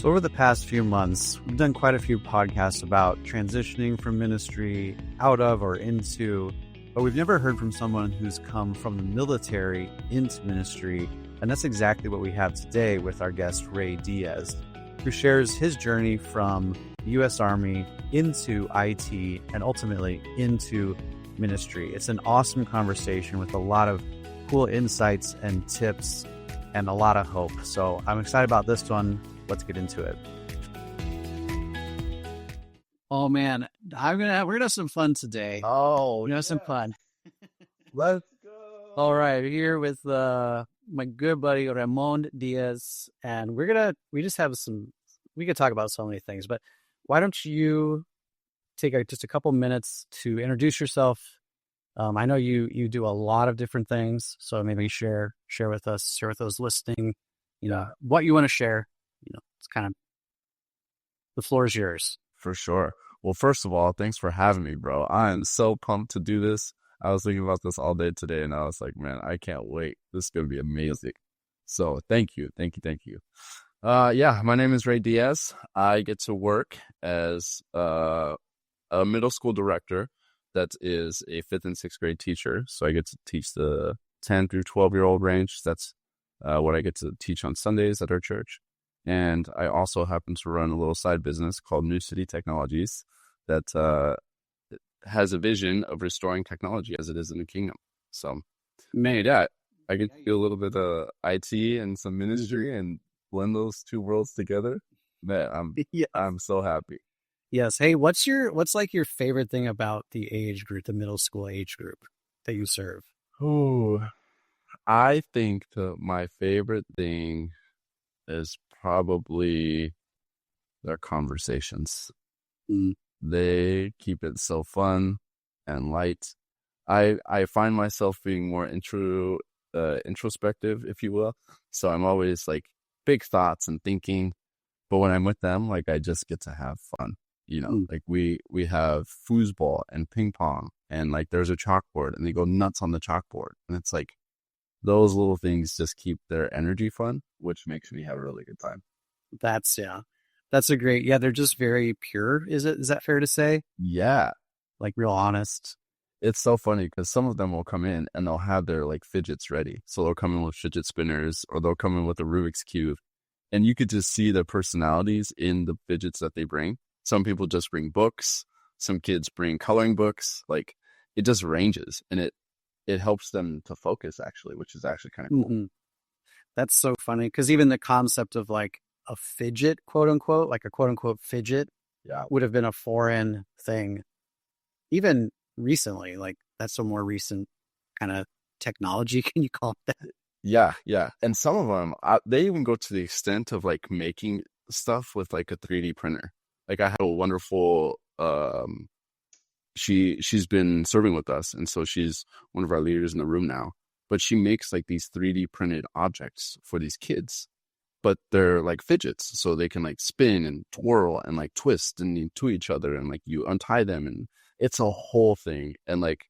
So over the past few months, we've done quite a few podcasts about transitioning from ministry out of or into, but we've never heard from someone who's come from the military into ministry. And that's exactly what we have today with our guest, Ray Diaz, who shares his journey from the U.S. Army into IT and ultimately into ministry. It's an awesome conversation with a lot of cool insights and tips and a lot of hope. So I'm excited about this one. Let's get into it. Oh man, we're gonna have some fun today. Oh, we're gonna have some fun. Let's go. All right, we're here with my good buddy Ramon Diaz, and we could talk about so many things, but why don't you take just a couple minutes to introduce yourself? I know you do a lot of different things, so maybe share with those listening, what you want to share. It's kind of, the floor is yours. For sure. Well, first of all, thanks for having me, bro. I am so pumped to do this. I was thinking about this all day today, and I was like, man, I can't wait. This is going to be amazing. So thank you. Yeah, my name is Ray Diaz. I get to work as a middle school director that is a 5th and 6th grade teacher. So I get to teach the 10 through 12-year-old range. That's what I get to teach on Sundays at our church. And I also happen to run a little side business called New City Technologies that has a vision of restoring technology as it is in the kingdom. So, I get to do a little bit of IT and some ministry and blend those two worlds together. Man, I'm so happy. Yes. Hey, what's like your favorite thing about the age group, the middle school age group that you serve? Oh, I think my favorite thing is probably their conversations. They keep it so fun and light. I find myself being more introspective, if you will. So I'm always like big thoughts and thinking, but when I'm with them, like I just get to have fun. Like we have foosball and ping pong, and like there's a chalkboard, and they go nuts on the chalkboard, and it's like those little things just keep their energy fun, which makes me have a really good time. That's a great, they're just very pure. Is that fair to say? Yeah. Like real honest. It's so funny because some of them will come in and they'll have their like fidgets ready. So they'll come in with fidget spinners, or they'll come in with a Rubik's Cube, and you could just see the personalities in the fidgets that they bring. Some people just bring books. Some kids bring coloring books. Like it just ranges, and it helps them to focus actually, which is actually kind of cool. Mm-hmm. That's so funny because even the concept of like a fidget, quote unquote, like a quote unquote fidget, would have been a foreign thing. Even recently, like that's a more recent kind of technology. Can you call it that? Yeah. And some of them, they even go to the extent of like making stuff with like a 3D printer. Like I had a wonderful, she's been serving with us, and so she's one of our leaders in the room now. But she makes like these 3D printed objects for these kids, but they're like fidgets, so they can like spin and twirl and like twist and to each other, and like you untie them, and it's a whole thing. And like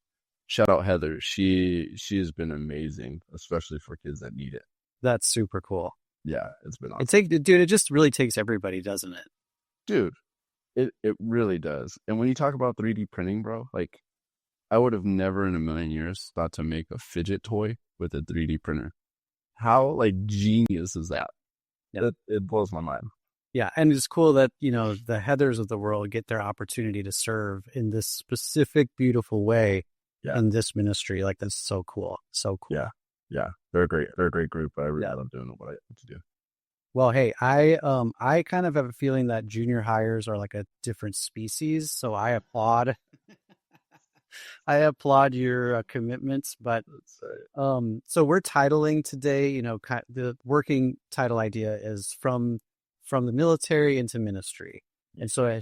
shout out Heather, she has been amazing, especially for kids that need it. That's super cool. Yeah, it's been awesome. It just really takes everybody, doesn't it? Dude, it really does. And when you talk about 3D printing, bro, like I would have never in a million years thought to make a fidget toy with a 3D printer. How like genius is that? Yeah. It blows my mind. Yeah. And it's cool that, the Heathers of the world get their opportunity to serve in this specific, beautiful way in this ministry. Like that's so cool. So cool. Yeah. They're a great group. I really love doing what I have to do. Well, hey, I kind of have a feeling that junior hires are like a different species. So I applaud your commitments, but so we're titling today, the working title idea is from the military into ministry. And so a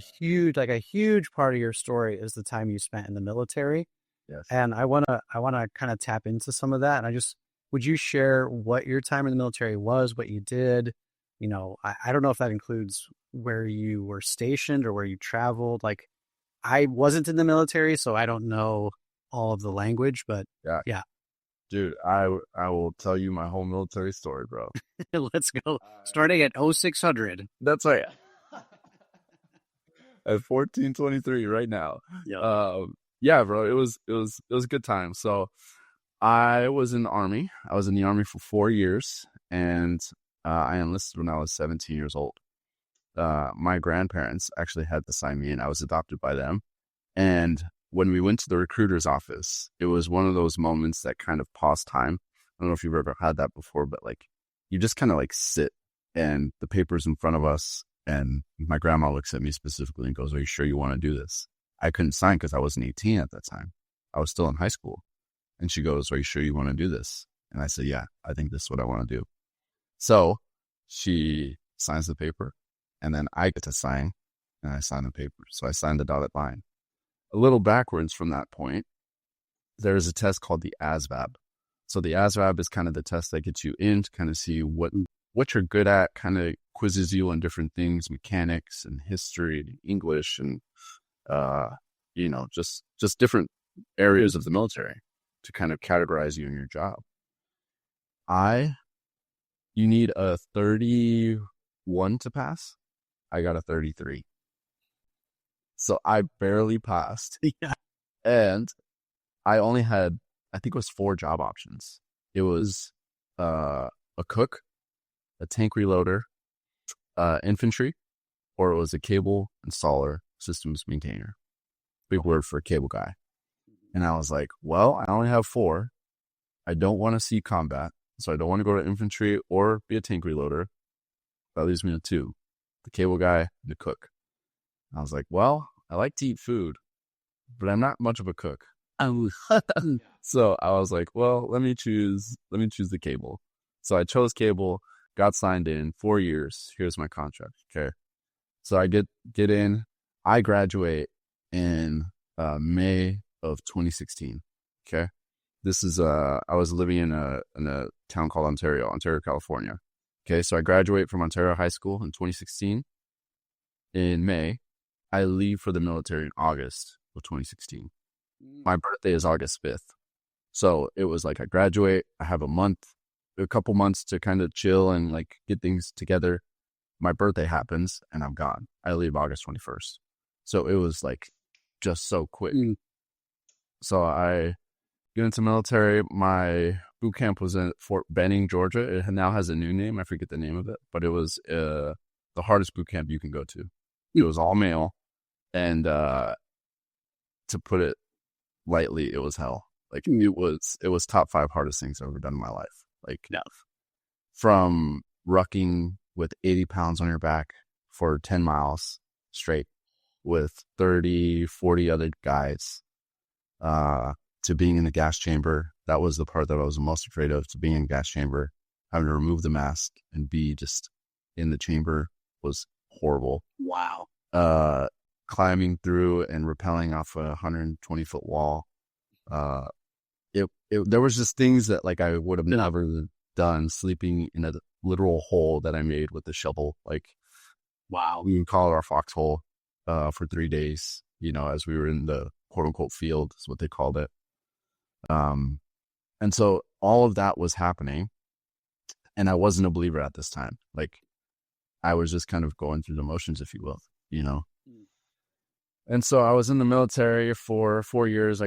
huge part of your story is the time you spent in the military. Yes. And I want to kind of tap into some of that. And would you share what your time in the military was, what you did? I don't know if that includes where you were stationed or where you traveled. Like I wasn't in the military, so I don't know all of the language, but yeah. Dude, I will tell you my whole military story, bro. Let's go. Starting at 0600. That's right. At 1423 right now. Yeah. Yeah, bro, it was a good time. So I was in the army. I was in the army for 4 years, and I enlisted when I was 17 years old. My grandparents actually had to sign me in. I was adopted by them. And when we went to the recruiter's office, it was one of those moments that kind of paused time. I don't know if you've ever had that before, but like you just kind of like sit and the paper's in front of us. And my grandma looks at me specifically and goes, "Are you sure you want to do this?" I couldn't sign because I wasn't 18 at that time. I was still in high school. And she goes, "Are you sure you want to do this?" And I said, "Yeah, I think this is what I want to do." So she signs the paper, and then I get to sign, and I sign the paper. So I signed the dotted line. A little backwards from that point, there's a test called the ASVAB. So the ASVAB is kind of the test that gets you in to kind of see what you're good at, kind of quizzes you on different things, mechanics and history and English and, just different areas of the military to kind of categorize you in your job. You need a 31 to pass. I got a 33. So I barely passed. Yeah. And I only had, I think it was 4 job options. It was a cook, a tank reloader, infantry, or it was a cable installer, systems maintainer. Big word for a cable guy. And I was like, well, I only have 4. I don't want to see combat, so I don't want to go to infantry or be a tank reloader. That leaves me with 2, the cable guy and the cook. I was like, well, I like to eat food, but I'm not much of a cook. So I was like, well, let me choose the cable. So I chose cable, got signed in, 4 years. Here's my contract. Okay. So I get in, I graduate in May of 2016. Okay. This is I was living in a town called Ontario, California. Okay. So I graduate from Ontario High School in 2016. In May, I leave for the military in August of 2016. My birthday is August 5th. So it was like I graduate, I have a couple months to kind of chill and like get things together. My birthday happens and I'm gone. I leave August 21st. So it was like just so quick. So I get into military. My boot camp was in Fort Benning, Georgia. It now has a new name. I forget the name of it, but it was the hardest boot camp you can go to. It was all male. And to put it lightly, it was hell. Like it was top 5 hardest things I've ever done in my life. Like from rucking with 80 pounds on your back for 10 miles straight with 30, 40 other guys, to being in the gas chamber. That was the part that I was the most afraid of, to being in the gas chamber, having to remove the mask and be just in the chamber was horrible. Wow. Climbing through and rappelling off a 120-foot wall. There was just things that like I would have never done, sleeping in a literal hole that I made with a shovel. Like, wow, we would call it our foxhole, for 3 days, as we were in the quote unquote field is what they called it. And so all of that was happening and I wasn't a believer at this time. Like I was just kind of going through the motions, if you will, And so I was in the military for 4 years.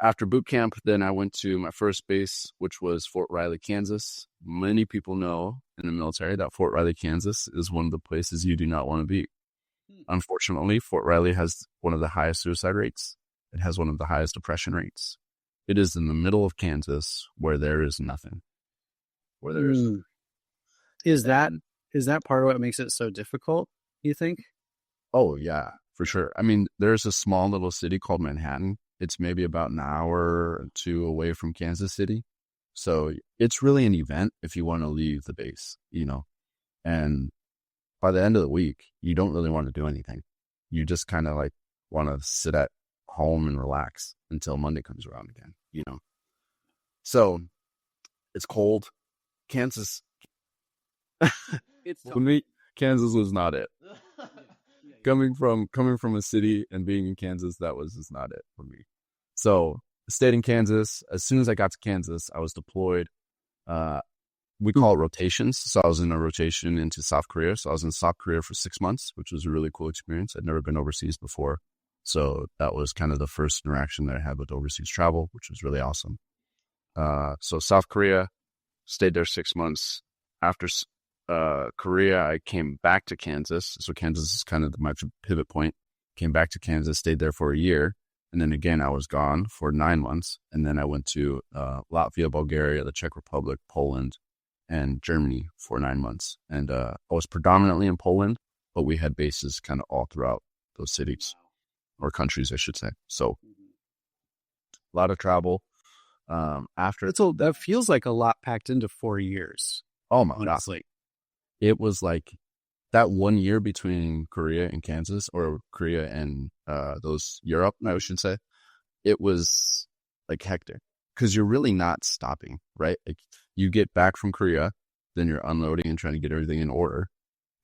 After boot camp, then I went to my first base, which was Fort Riley, Kansas. Many people know in the military that Fort Riley, Kansas is one of the places you do not want to be. Unfortunately, Fort Riley has one of the highest suicide rates. It has one of the highest depression rates. It is in the middle of Kansas where there is nothing. Where there is Is that part of what makes it so difficult, you think? Oh, yeah, for sure. I mean, there's a small little city called Manhattan. It's maybe about an hour or 2 away from Kansas City. So it's really an event if you want to leave the base, And by the end of the week, you don't really want to do anything. You just kind of like want to sit at home and relax until Monday comes around again, So it's cold. Kansas. For me, Kansas was not it. Coming from a city and being in Kansas, that was just not it for me. So stayed in Kansas. As soon as I got to Kansas, I was deployed. We call it rotations. So I was in a rotation into South Korea. So I was in South Korea for 6 months, which was a really cool experience. I'd never been overseas before. So that was kind of the first interaction that I had with overseas travel, which was really awesome. So South Korea, stayed there 6 months. After Korea, I came back to Kansas. So Kansas is kind of my pivot point. Came back to Kansas, stayed there for a year. And then again, I was gone for 9 months. And then I went to Latvia, Bulgaria, the Czech Republic, Poland, and Germany for 9 months. And I was predominantly in Poland, but we had bases kind of all throughout those cities or countries, I should say. So a lot of travel. That feels like a lot packed into 4 years. Oh my honestly. God. It was like that 1 year between Korea and Kansas, or Korea and those Europe, I should say. It was like hectic because you're really not stopping, right? Like you get back from Korea, then you're unloading and trying to get everything in order.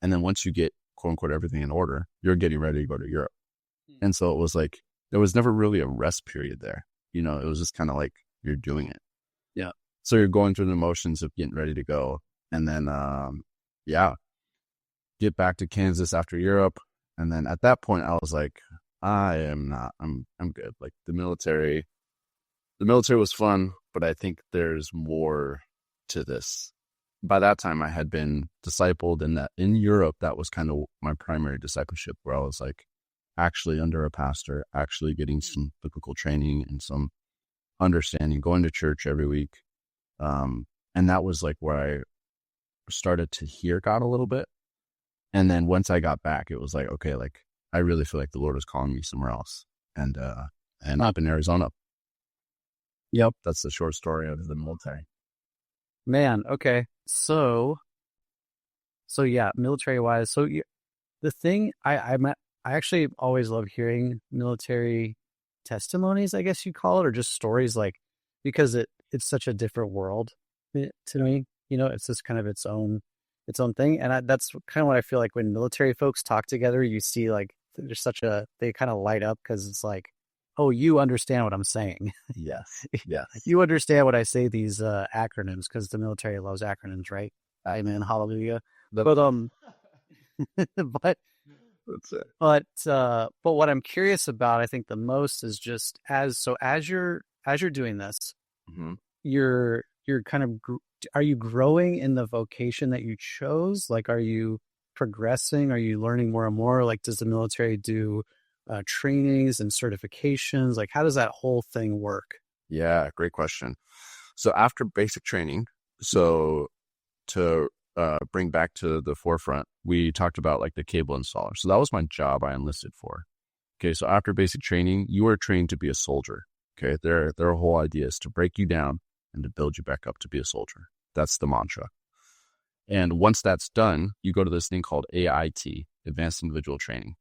And then once you get quote unquote everything in order, you're getting ready to go to Europe. And so it was like, there was never really a rest period there. You know, it was just kind of like you're doing it. Yeah. So you're going through the motions of getting ready to go. And then, get back to Kansas after Europe. And then at that point, I was like, I'm good. Like the military was fun, but I think there's more to this. By that time, I had been discipled in Europe. That was kind of my primary discipleship, where I was like actually under a pastor, actually getting some biblical training and some understanding, going to church every week. And that was like where I started to hear God a little bit. And then once I got back, it was like, okay, like I really feel like the Lord is calling me somewhere else. And up in Arizona. Yep. That's the short story of the military. Man. Okay. So yeah, military wise. So the thing I actually always love hearing military testimonies, I guess you call it, or just stories, like, because it's such a different world to me. You know, it's just kind of its own thing. And that's kind of what I feel like when military folks talk together, you see like there's they kind of light up because it's like, oh, you understand what I'm saying. Yes. Yeah. You understand what I say, these acronyms, because the military loves acronyms, right? Amen. Hallelujah. But but That's it. but what I'm curious about, I think the most, is just as you're doing this, Mm-hmm. you're kind of are you growing in the vocation that you chose? Like, are you progressing? Are you learning more and more? Like, does the military do trainings and certifications? Like, how does that whole thing work? Yeah, great question. So after basic training, to bring back to the forefront, we talked about like the cable installer. So that was my job I enlisted for. Okay, so after basic training, you are trained to be a soldier. Okay, their whole idea is to break you down and to build you back up to be a soldier. That's the mantra. And once that's done, you go to this thing called AIT, Advanced Individual Training.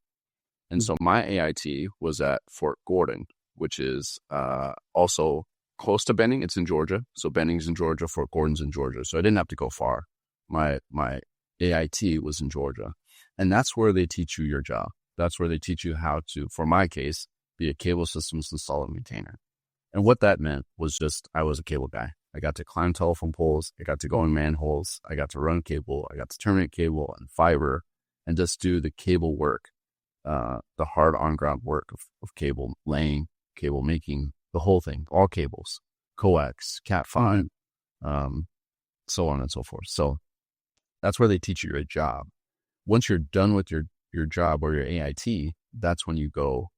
And so my AIT was at Fort Gordon, which is also close to Benning. It's in Georgia. So Benning's in Georgia, Fort Gordon's in Georgia. So I didn't have to go far. My AIT was in Georgia. And that's where they teach you your job. That's where they teach you how to, for my case, be a cable systems installer and maintainer. And what that meant was just, I was a cable guy. I got to climb telephone poles. I got to go in manholes. I got to run cable. I got to terminate cable and fiber and just do the cable work, the hard on-ground work of cable laying, cable making, the whole thing, all cables, coax, Cat5, so on and so forth. So that's where they teach you your job. Once you're done with your job or your AIT, that's when you go.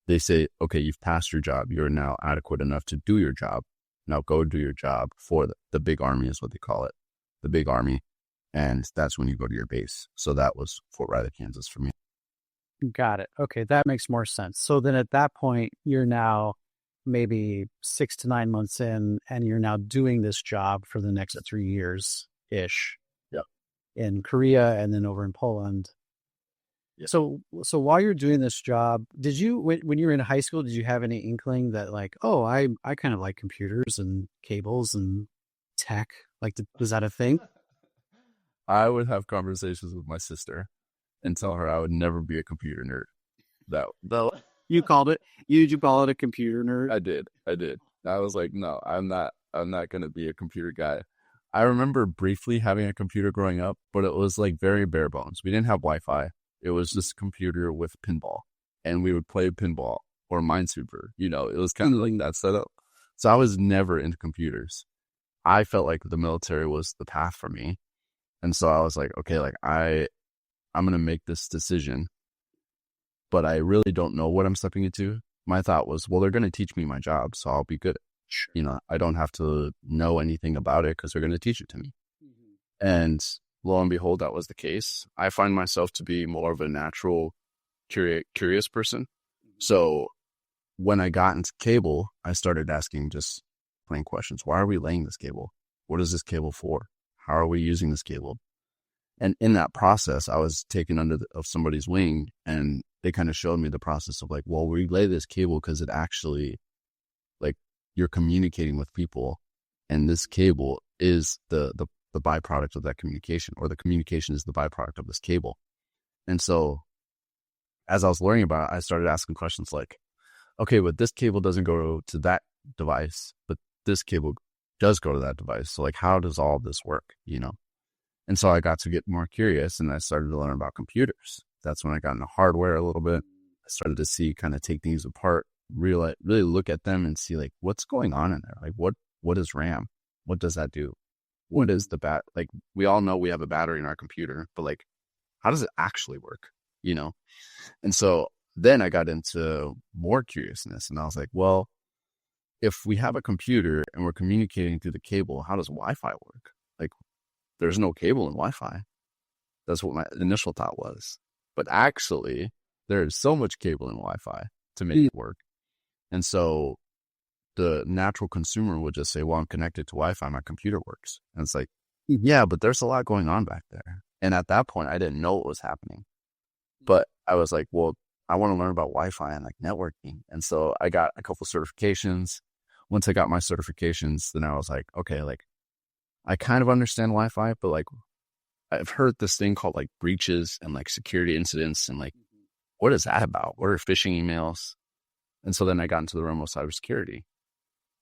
They say, okay, you've passed your job. You're now adequate enough to do your job. Now go do your job for the big army is what they call it, the big army. And that's when you go to your base. So that was Fort Riley, Kansas for me. Got it. Okay, that makes more sense. So then at that point, you're now maybe 6 to 9 months in, and you're now doing this job for the next 3 years-ish. Yep. In Korea and then over in Poland. Yep. So while you're doing this job, did you, when you were in high school, did you have any inkling that like, oh, I kind of like computers and cables and tech? Like, was that a thing? I would have conversations with my sister and tell her I would never be a computer nerd. That You called it, you call it a computer nerd? I did. I was like, no, I'm not going to be a computer guy. I remember briefly having a computer growing up, but it was like very bare bones. We didn't have Wi-Fi. It was just a computer with pinball, and we would play pinball or Minesweeper. You know, it was kind of like that setup. So I was never into computers. I felt like the military was the path for me. And so I was like, okay, like I'm going to make this decision, but I really don't know what I'm stepping into. My thought was, well, they're going to teach me my job, so I'll be good. Sure. You know, I don't have to know anything about it because they're going to teach it to me. And lo and behold, that was the case. I find myself to be more of a natural, curious person. So when I got into cable, I started asking just plain questions. Why are we laying this cable? What is this cable for? How are we using this cable? And in that process, I was taken under of somebody's wing, and they kind of showed me the process of like, well, we lay this cable because it actually, like, you're communicating with people, and this cable is the byproduct of that communication, or the communication is the byproduct of this cable. And so as I was learning about it, I started asking questions like, okay, but this cable doesn't go to that device, but this cable does go to that device. So like, how does all this work, you know? And so I got to get more curious, and I started to learn about computers. That's when I got into hardware a little bit. I started to see, kind of take things apart, really look at them and see like, what's going on in there? Like, what is RAM? What does that do? What is the like, we all know we have a battery in our computer, but like, how does it actually work? You know? And so then I got into more curiousness, and I was like, well, if we have a computer and we're communicating through the cable, how does Wi-Fi work? Like, there's no cable in Wi-Fi. That's what my initial thought was. But actually, there is so much cable in Wi-Fi to make it work. And so the natural consumer would just say, well, I'm connected to Wi-Fi, my computer works. And it's like, yeah, but there's a lot going on back there. And at that point, I didn't know what was happening. But I was like, well, I want to learn about Wi-Fi and like networking. And so I got a couple certifications. Once I got my certifications, then I was like, okay, like, I kind of understand Wi-Fi, but like, I've heard this thing called like breaches and like security incidents, and like, what is that about? What are phishing emails? And so then I got into the realm of cybersecurity.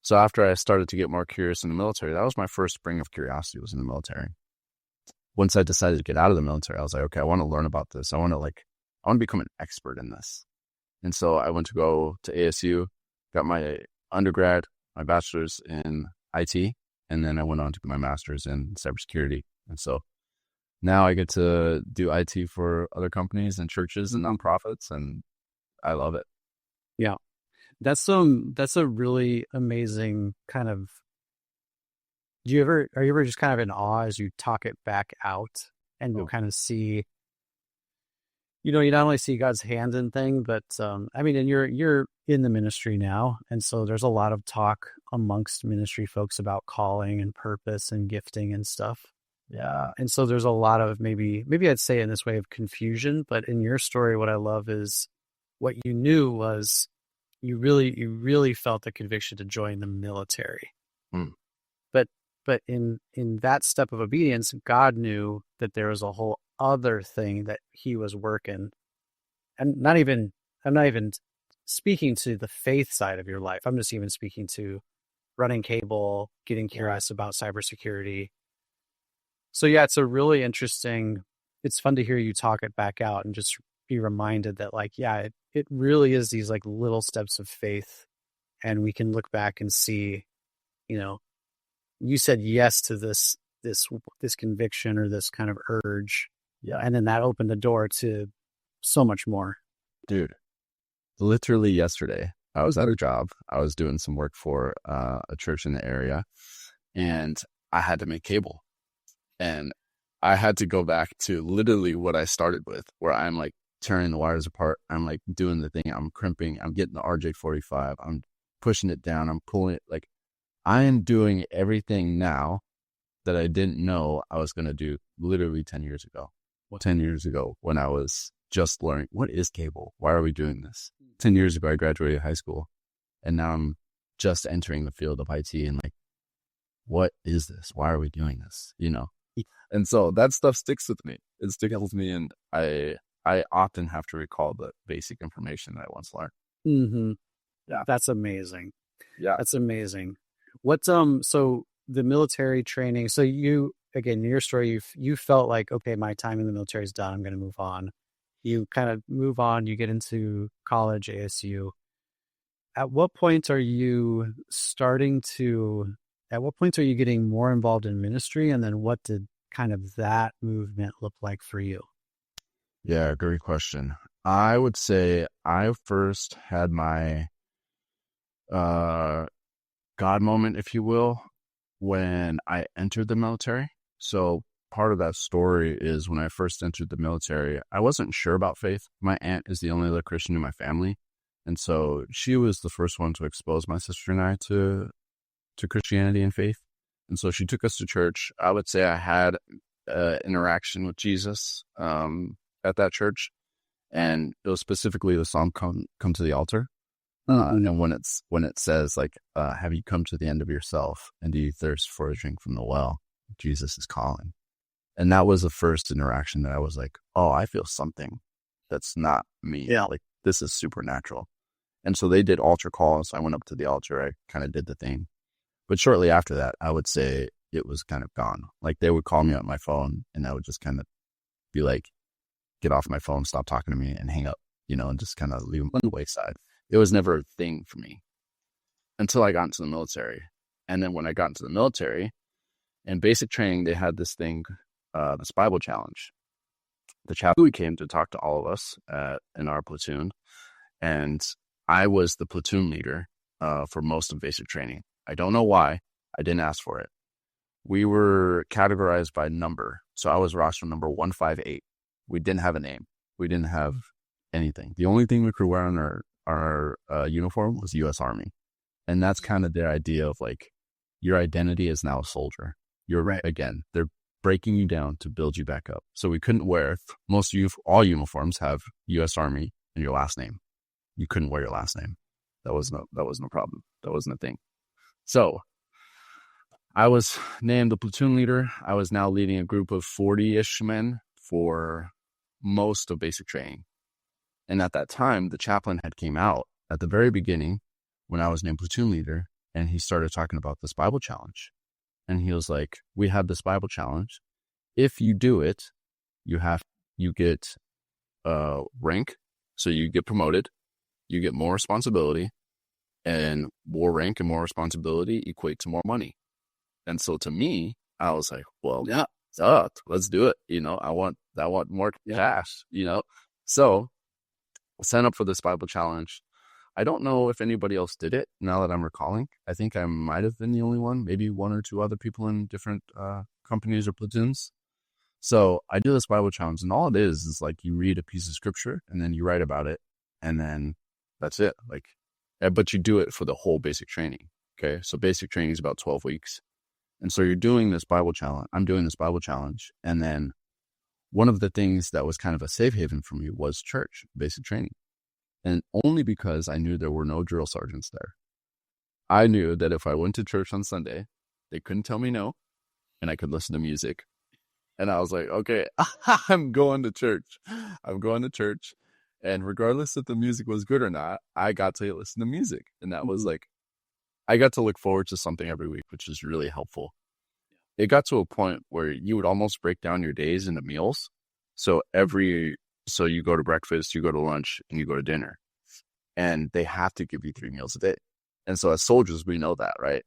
So after I started to get more curious in the military, that was my first spring of curiosity, was in the military. Once I decided to get out of the military, I was like, okay, I want to learn about this. I want to become an expert in this. And so I went to go to ASU, got my undergrad, my bachelor's in IT, and then I went on to get my master's in cybersecurity. And so now I get to do IT for other companies and churches and nonprofits, and I love it. Yeah. That's a really amazing kind of, are you ever just kind of in awe as you talk it back out, and you'll kind of see, you not only see God's hand in thing, but I mean, and you're in the ministry now, and so there's a lot of talk amongst ministry folks about calling and purpose and gifting and stuff. Yeah. And so there's a lot of maybe I'd say in this way of confusion, but in your story, what I love is what you knew was you really felt the conviction to join the military. But in that step of obedience, God knew that there was a whole other thing that he was working. And I'm not even speaking to the faith side of your life. I'm just even speaking to running cable, getting curious about cybersecurity. So yeah, it's a really interesting, it's fun to hear you talk it back out and just be reminded that like, yeah, it really is these like little steps of faith. And we can look back and see, you said yes to this conviction or this kind of urge. Yeah. And then that opened the door to so much more. Dude, literally yesterday, I was at a job. I was doing some work for a church in the area, and I had to make cable. And I had to go back to literally what I started with, where I'm like tearing the wires apart. I'm like doing the thing. I'm crimping. I'm getting the RJ45. I'm pushing it down. I'm pulling it. Like, I am doing everything now that I didn't know I was going to do literally 10 years ago. 10 years ago, when I was just learning, what is cable? Why are we doing this? 10 years ago, I graduated high school, and now I'm just entering the field of IT, and like, what is this? Why are we doing this? And so that stuff sticks with me. It sticks with me, and I often have to recall the basic information that I once learned. Mm-hmm. Yeah. That's amazing. Yeah. That's amazing. What's so the military training, so you again in your story you felt like, okay, my time in the military is done, I'm going to move on. You kind of move on, you get into college, ASU. At what point are you starting to at what point are you getting more involved in ministry, and then what did kind of that movement look like for you? Yeah, great question. I would say I first had my uh God moment, if you will, when I entered the military. So part of that story is when I first entered the military, I wasn't sure about faith. My aunt is the only other Christian in my family. And so she was the first one to expose my sister and I to Christianity and faith. And so she took us to church. I would say I had interaction with Jesus at that church. And it was specifically the song Come to the Altar. And when it says like, have you come to the end of yourself and do you thirst for a drink from the well? Jesus is calling. And that was the first interaction that I was like, oh, I feel something that's not me. Yeah. Like this is supernatural. And so they did altar calls. I went up to the altar. I kind of did the thing. But shortly after that, I would say it was kind of gone. Like they would call me on my phone and I would just kind of be like, get off my phone, stop talking to me and hang up, and just kind of leave them on the wayside. It was never a thing for me until I got into the military. And then when I got into the military, in basic training, they had this thing, this Bible challenge. The chaplain came to talk to all of us in our platoon, and I was the platoon leader for most of basic training. I don't know why. I didn't ask for it. We were categorized by number. So I was roster number 158. We didn't have a name. We didn't have anything. The only thing we could wear on our uniform was U.S. Army. And that's kind of their idea of like, your identity is now a soldier. You're right. Again, they're breaking you down to build you back up. So we couldn't wear, all uniforms have U.S. Army and your last name. You couldn't wear your last name. That was no problem. That wasn't a thing. So I was named the platoon leader. I was now leading a group of 40-ish men for most of basic training. And at that time, the chaplain had came out at the very beginning when I was named platoon leader, and he started talking about this Bible challenge. And he was like, we have this Bible challenge. If you do it, you get rank. So you get promoted, you get more responsibility, and more rank and more responsibility equate to more money. And so to me, I was like, well, yeah, let's do it. I want more cash, So I signed up for this Bible challenge. I don't know if anybody else did it now that I'm recalling. I think I might have been the only one, maybe one or two other people in different companies or platoons. So I do this Bible challenge, and all it is like you read a piece of scripture and then you write about it, and then that's it. But you do it for the whole basic training. Okay. So basic training is about 12 weeks. And so you're doing this Bible challenge. I'm doing this Bible challenge. And then one of the things that was kind of a safe haven for me was church, basic training. And only because I knew there were no drill sergeants there. I knew that if I went to church on Sunday, they couldn't tell me no, and I could listen to music. And I was like, okay, I'm going to church. And regardless if the music was good or not, I got to listen to music. And that was like, I got to look forward to something every week, which is really helpful. It got to a point where you would almost break down your days into meals. So you go to breakfast, you go to lunch, and you go to dinner. And they have to give you 3 meals a day. And so as soldiers, we know that, right?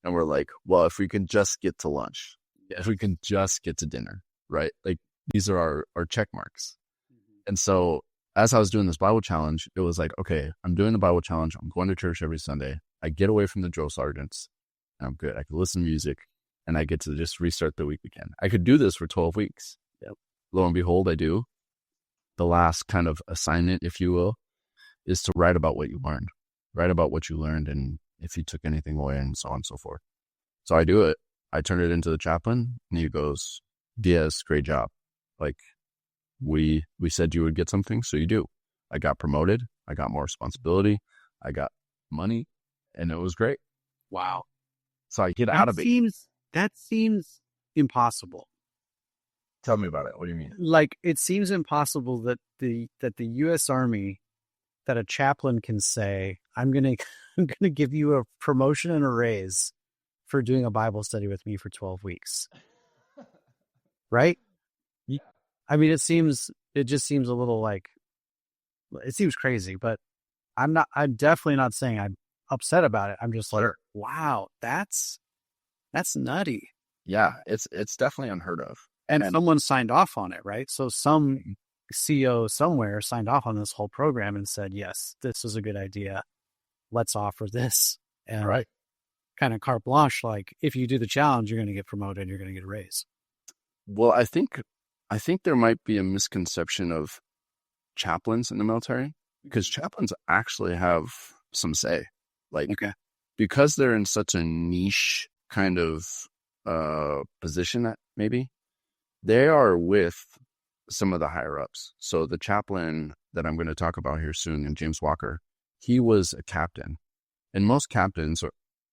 And we're like, well, if we can just get to lunch, if we can just get to dinner, right? Like these are our check marks. And so as I was doing this Bible challenge, it was like, okay, I'm doing the Bible challenge. I'm going to church every Sunday. I get away from the drill sergeants, and I'm good. I can listen to music, and I get to just restart the week again. I could do this for 12 weeks. Yep. Lo and behold, I do. The last kind of assignment, if you will, is to write about what you learned. Write about what you learned and if you took anything away and so on and so forth. So I do it. I turn it into the chaplain, and he goes, Diaz, great job. Like, we said you would get something, so you do. I got promoted. I got more responsibility. I got money, and it was great. Wow. So I get out of it. That seems impossible. Tell me about it. What do you mean? Like, it seems impossible that the U.S. Army, that a chaplain can say, I'm gonna I'm gonna give you a promotion and a raise for doing a Bible study with me for 12 weeks. Right? I mean, it just seems a little like, it seems crazy, but I'm definitely not saying I'm upset about it. I'm just like, wow, that's nutty. Yeah, it's definitely unheard of. And someone signed off on it, right? So some CEO somewhere signed off on this whole program and said, yes, this is a good idea. Let's offer this. And kind of carte blanche, like, if you do the challenge, you're going to get promoted, you're going to get a raise. Well, I think there might be a misconception of chaplains in the military, because chaplains actually have some say. Like, because they're in such a niche kind of position, that maybe they are with some of the higher ups. So the chaplain that I'm going to talk about here soon, and James Walker, he was a captain, and most captains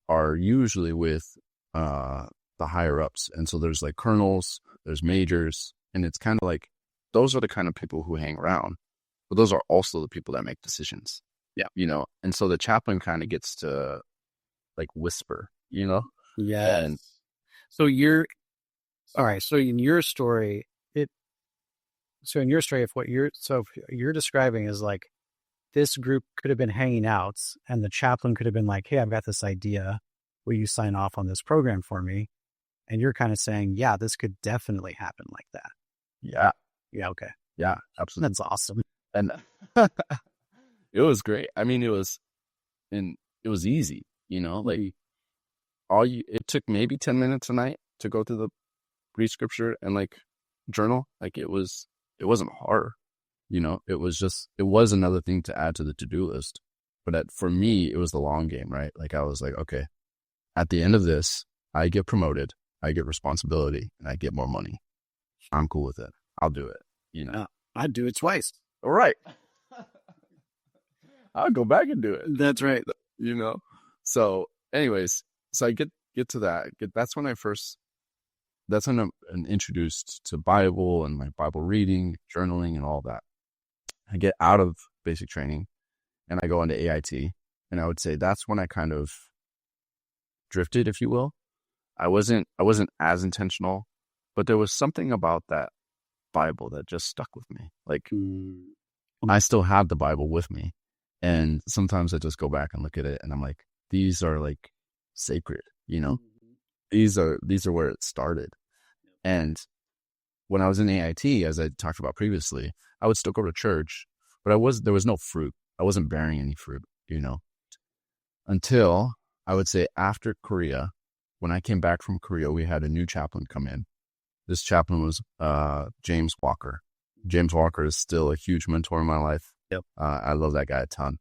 are usually with the higher ups. And so there's like colonels, there's majors, and it's kind of like, those are the kind of people who hang around, but those are also the people that make decisions. Yeah. You know, and so the chaplain kind of gets to like whisper, you know? Yeah. And so all right. So in your story, if what you're describing is like, this group could have been hanging out and the chaplain could have been like, hey, I've got this idea. Will you sign off on this program for me? And you're kind of saying, yeah, this could definitely happen like that. Yeah. Yeah. Okay. Yeah, absolutely. That's awesome. And it was great. I mean, it was easy, you know, like it took maybe 10 minutes a night to go through the read scripture and like journal. Like it wasn't hard, you know, it was another thing to add to the to-do list. But for me, it was the long game, right? Like I was like, okay, at the end of this, I get promoted, I get responsibility, and I get more money. I'm cool with it. I'll do it, you know. I'd do it twice. All right. I'll go back and do it. That's right. You know? So anyways, so I get to that. That's when I'm introduced to Bible and my Bible reading, journaling, and all that. I get out of basic training and I go into AIT. And I would say that's when I kind of drifted, if you will. I wasn't as intentional, but there was something about that Bible that just stuck with me. Like I still have the Bible with me. And sometimes I just go back and look at it and I'm like, these are like sacred, you know, these are where it started. And when I was in AIT, as I talked about previously, I would still go to church, but there was no fruit. I wasn't bearing any fruit, you know, until I would say after Korea. When I came back from Korea, we had a new chaplain come in. This chaplain was James Walker. James Walker is still a huge mentor in my life. Yep. I love that guy a ton.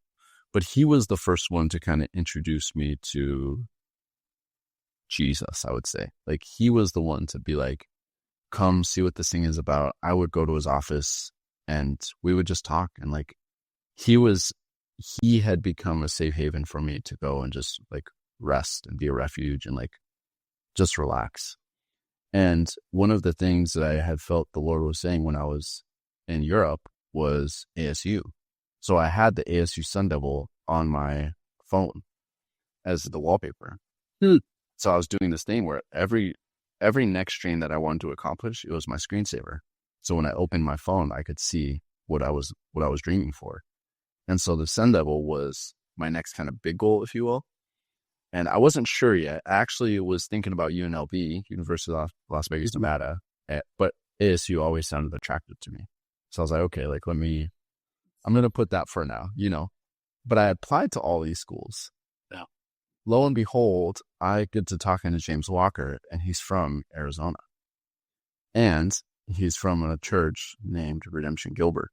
But he was the first one to kind of introduce me to Jesus, I would say. Like he was the one to be like, come see what this thing is about. I would go to his office and we would just talk. And like he had become a safe haven for me to go and just like rest and be a refuge and like just relax. And one of the things that I had felt the Lord was saying when I was in Europe was ASU. So I had the ASU Sun Devil on my phone as the wallpaper. So I was doing this thing where every next stream that I wanted to accomplish, it was my screensaver. So when I opened my phone, I could see what I was dreaming for. And so the Sun Devil was my next kind of big goal, if you will. And I wasn't sure yet. I actually was thinking about UNLV, University of Las Vegas, Nevada, but ASU always sounded attractive to me. So I was like, okay, like I'm going to put that for now, you know. But I applied to all these schools. Yeah. Lo and behold, I get to talking to James Walker, and he's from Arizona. And he's from a church named Redemption Gilbert.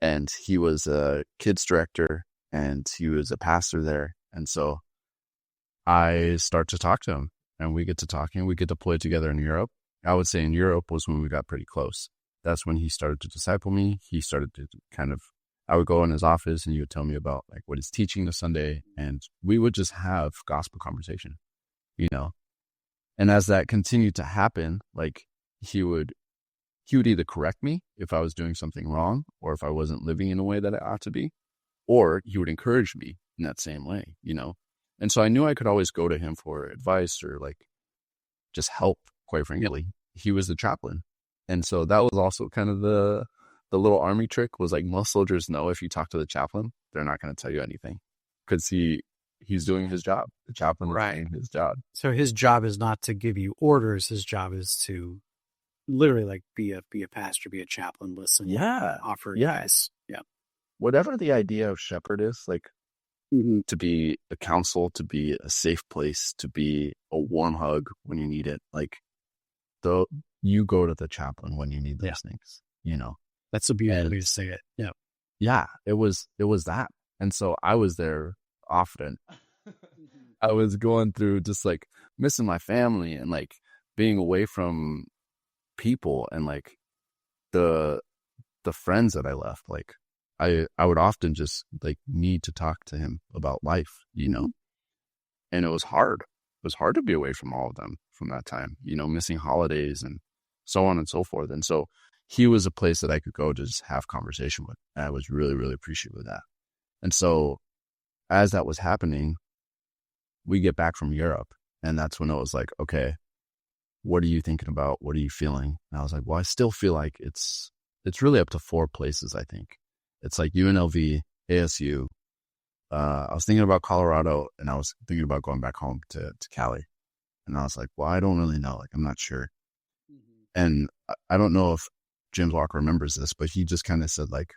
And he was a kids director, and he was a pastor there. And so I start to talk to him, and we get to talking. We get to play together in Europe. I would say in Europe was when we got pretty close. That's when he started to disciple me. He started to I would go in his office and he would tell me about like what he's teaching this Sunday. And we would just have gospel conversation, you know? And as that continued to happen, like he would either correct me if I was doing something wrong or if I wasn't living in a way that I ought to be, or he would encourage me in that same way, And so I knew I could always go to him for advice or like just help, quite frankly. He was the chaplain. And so that was also kind of the little army trick was like most soldiers know if you talk to the chaplain, they're not going to tell you anything because he's doing his job. The chaplain is doing his job. So his job is not to give you orders. His job is to literally like be a pastor, be a chaplain, listen, offer advice. Yeah. Whatever the idea of shepherd is, like to be a counsel, to be a safe place, to be a warm hug when you need it. Like you go to the chaplain when you need those things, That's a beautiful way to say it. Yeah. Yeah, it was that. And so I was there often. I was going through just like missing my family and like being away from people and like the friends that I left. Like I would often just like need to talk to him about life, and it was hard. It was hard to be away from all of them from that time, missing holidays and so on and so forth. And so he was a place that I could go to just have conversation with. And I was really, really appreciative of that. And so as that was happening, we get back from Europe. And that's when it was like, okay, what are you thinking about? What are you feeling? And I was like, well, I still feel like it's really up to 4 places, I think. It's like UNLV, ASU. I was thinking about Colorado and I was thinking about going back home to Cali. And I was like, well, I don't really know. Like, I'm not sure. And I don't know if James Walker remembers this, but he just kind of said like,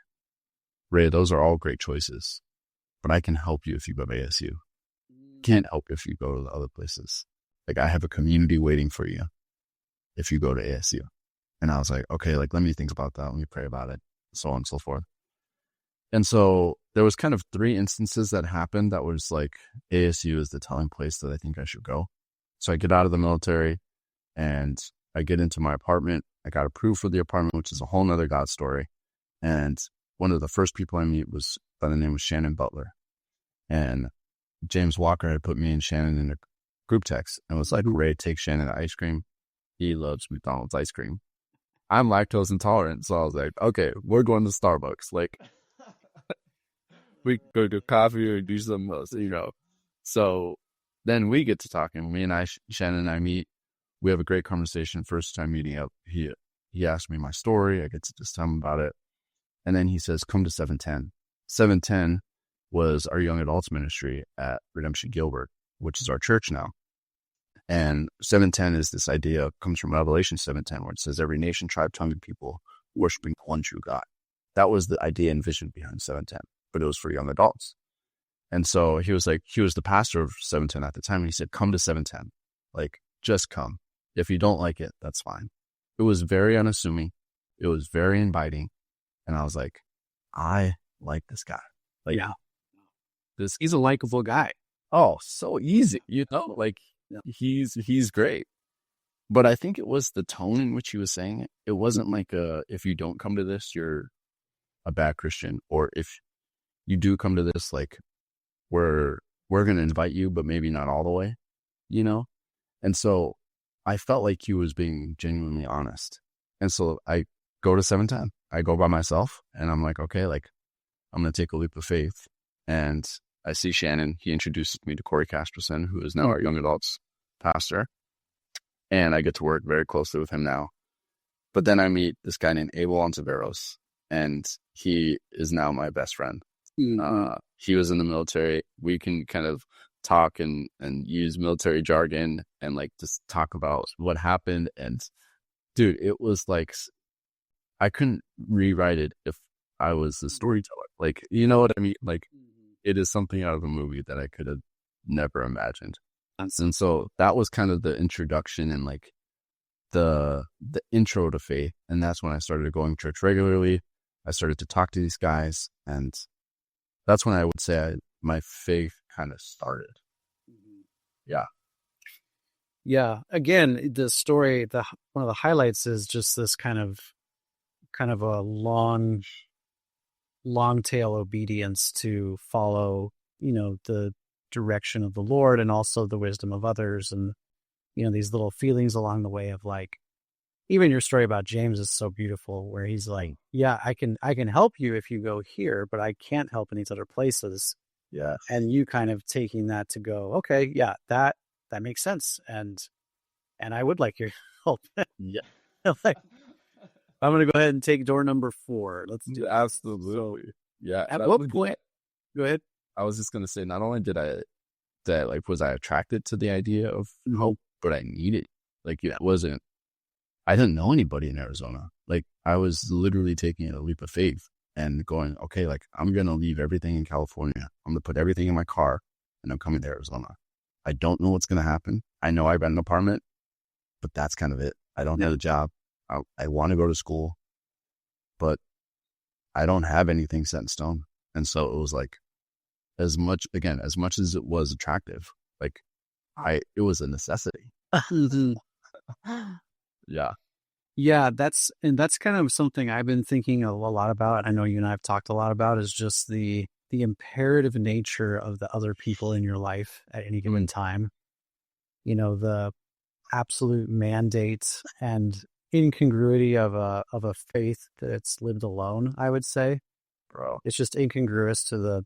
Ray, those are all great choices, but I can help you if you go to ASU. Can't help if you go to the other places. Like I have a community waiting for you if you go to ASU. And I was like, okay, like let me think about that. Let me pray about it, so on and so forth. And so there was kind of 3 instances that happened that was like ASU is the telling place that I think I should go. So I get out of the military and I get into my apartment. I got approved for the apartment, which is a whole nother God story. And one of the first people I meet was by the name of Shannon Butler. And James Walker had put me and Shannon in a group text and was like, Ray, take Shannon to ice cream. He loves McDonald's ice cream. I'm lactose intolerant. So I was like, okay, we're going to Starbucks. Like, we go to coffee or do something else, So then we get to talking. Me and Shannon and I meet. We have a great conversation. First time meeting up, he asked me my story. I get to just tell him about it. And then he says, come to 710. 710 was our young adults ministry at Redemption Gilbert, which is our church now. And 710 is this idea, comes from Revelation 710, where it says every nation, tribe, tongue, and people worshiping one true God. That was the idea and vision behind 710, but it was for young adults. And so he was the pastor of 710 at the time. And he said, come to 710, like just come. If you don't like it, that's fine. It was very unassuming. It was very inviting. And I was like, I like this guy. Like, he's a likable guy. Oh, so easy, like he's great. But I think it was the tone in which he was saying it. It wasn't like if you don't come to this, you're a bad Christian. Or if you do come to this, like we're going to invite you, but maybe not all the way, And so I felt like he was being genuinely honest. And so I go to 710. I go by myself and I'm like, okay, like I'm going to take a leap of faith. And I see Shannon. He introduces me to Corey Casperson, who is now our young adults pastor. And I get to work very closely with him now. But then I meet this guy named Abel Ontiveros, and he is now my best friend. He was in the military. We can kind of talk and use military jargon and like just talk about what happened. And dude, it was like, I couldn't rewrite it if I was the storyteller. Like, you know what I mean? Like, it is something out of a movie that I could have never imagined. And so that was kind of the introduction and like the intro to faith. And that's when I started going to church regularly. I started to talk to these guys. And that's when I would say my faith kind of started. Yeah. Yeah. Again, the story, one of the highlights is just this kind of a long tail obedience to follow, the direction of the Lord and also the wisdom of others. And, these little feelings along the way of like, even your story about James is so beautiful, where he's like, yeah, I can help you if you go here, but I can't help in these other places. Yeah. And you kind of taking that to go, okay, yeah, that makes sense. And I would like your help. Yeah. Like, I'm going to go ahead and take door number 4. Let's do it. Absolutely. So, Yeah. at what point? Go ahead. I was just going to say, not only was I attracted to the idea of hope, but I needed, like, it wasn't, I didn't know anybody in Arizona. Like, I was literally taking a leap of faith and going, okay, like, I'm going to leave everything in California. I'm going to put everything in my car and I'm coming to Arizona. I don't know what's going to happen. I know I rent an apartment, but that's kind of it. I don't have a job. I want to go to school, but I don't have anything set in stone. And so it was like, as much as it was attractive, like, it was a necessity. Yeah. Yeah, that's kind of something I've been thinking a lot about. I know you and I have talked a lot about, is just the imperative nature of the other people in your life at any given time. You know, the absolute mandate and incongruity of a faith that's lived alone, I would say. Bro. It's just incongruous to the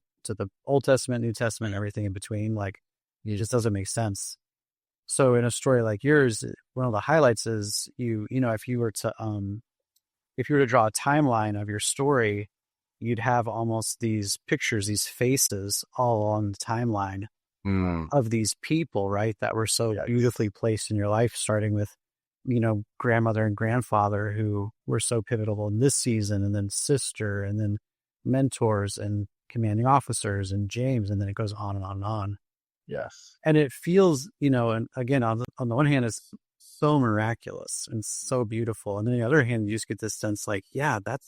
Old Testament, New Testament, everything in between. Like, it just doesn't make sense. So in a story like yours, one of the highlights is you know, if you were to draw a timeline of your story, you'd have almost these pictures, these faces all on the timeline of these people, right? That were so beautifully placed in your life, starting with, you know, grandmother and grandfather who were so pivotal in this season, and then sister, and then mentors and commanding officers and James, and then it goes on and on and on. Yes. And it feels, you know, and again, on the one hand, it's so miraculous and so beautiful. And on the other hand, you just get this sense like, yeah, that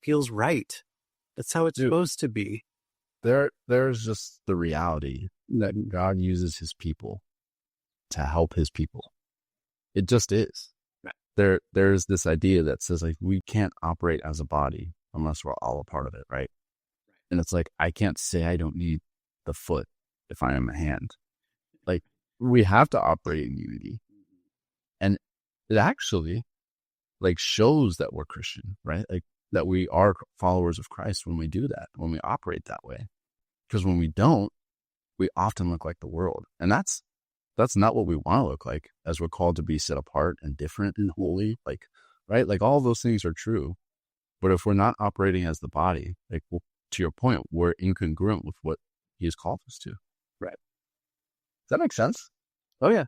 feels right. That's how it's supposed to be. There's just the reality that God uses his people to help his people. It just is. Right. There's this idea that says, like, we can't operate as a body unless we're all a part of it, right? And it's like, I can't say I don't need the foot if I am a hand. Like, we have to operate in unity. And it actually, like, shows that we're Christian, right? Like, that we are followers of Christ when we do that, when we operate that way. Because when we don't, we often look like the world. And that's not what we want to look like, as we're called to be set apart and different and holy, like, right? Like, all those things are true. But if we're not operating as the body, like, well, to your point, we're incongruent with what he has called us to. Right. Does that make sense? Oh, yeah.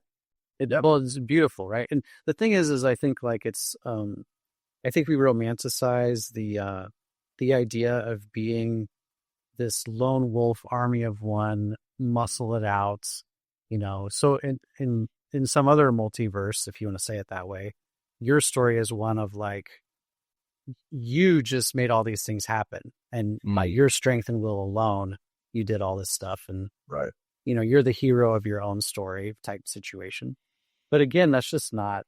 Well, it's beautiful, right? And the thing is I think, like, it's, I think we romanticize the idea of being this lone wolf army of one, muscle it out, you know. So in some other multiverse, if you want to say it that way, your story is one of, like, you just made all these things happen, and by your strength and will alone, you did all this stuff. And right, you know, you're the hero of your own story type situation. But again, that's just not,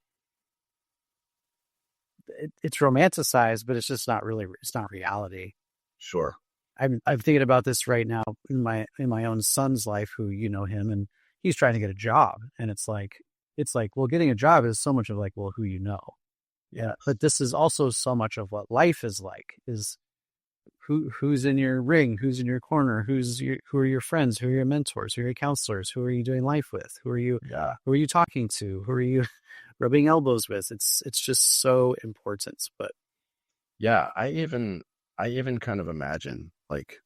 it's romanticized, but it's just not really, it's not reality. Sure. I'm thinking about this right now in my own son's life, who, you know him, and he's trying to get a job. And it's like, well, getting a job is so much of, like, well, who you know. Yeah. But this is also so much of what life is like, is who's in your ring, who's in your corner, who are your friends, who are your mentors, who are your counselors, who are you doing life with, who are you talking to, who are you rubbing elbows with. It's just so important. But yeah, I even kind of imagine, like,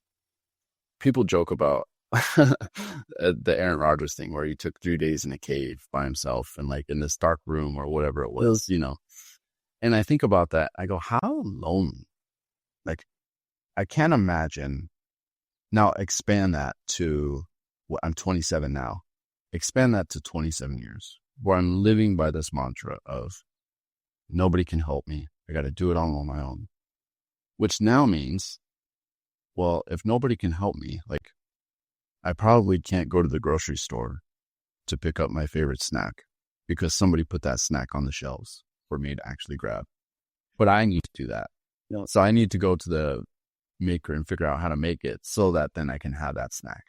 people joke about the Aaron Rodgers thing, where he took 3 days in a cave by himself and, like, in this dark room or whatever it was, you know. And I think about that. I go, how lonely? Like, I can't imagine. Now expand that to what, I'm 27 now. Expand that to 27 years, where I'm living by this mantra of nobody can help me. I got to do it all on my own. Which now means, well, if nobody can help me, like, I probably can't go to the grocery store to pick up my favorite snack because somebody put that snack on the shelves for me to actually grab. But I need to do that. No. So I need to go to the maker and figure out how to make it so that then I can have that snack.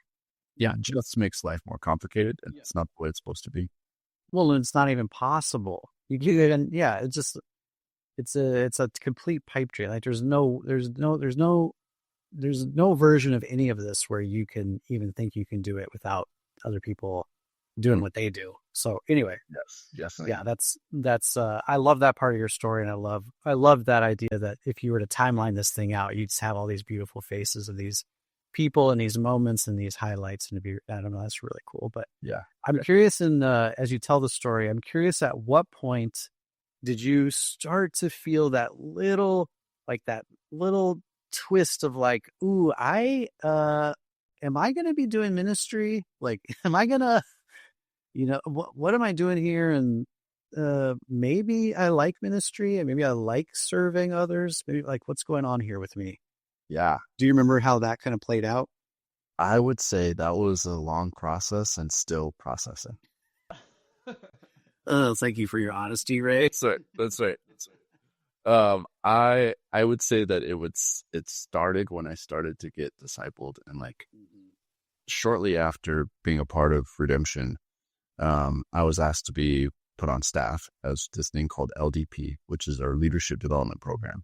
Yeah, it just makes life more complicated, and it's not the way it's supposed to be. Well, and it's not even possible. and yeah, it's a complete pipe dream. Like there's no version of any of this where you can even think you can do it without other people doing what they do. So anyway, Yes. yeah, I love that part of your story, and I love that idea that if you were to timeline this thing out, you'd just have all these beautiful faces of these people and these moments and these highlights, and I don't know, that's really cool. But Yeah. I'm curious, as you tell the story, I'm curious at what point did you start to feel that little twist of like, ooh, am I going to be doing ministry? Like, am I going to, what am I doing here? And maybe I like ministry, and maybe I like serving others. Maybe like, what's going on here with me? Yeah. Do you remember how that kind of played out? I would say that was a long process and still processing. Thank you for your honesty, Ray. That's right. I would say that it started when I started to get discipled, and like shortly after being a part of Redemption, I was asked to be put on staff as this thing called LDP, which is our leadership development program.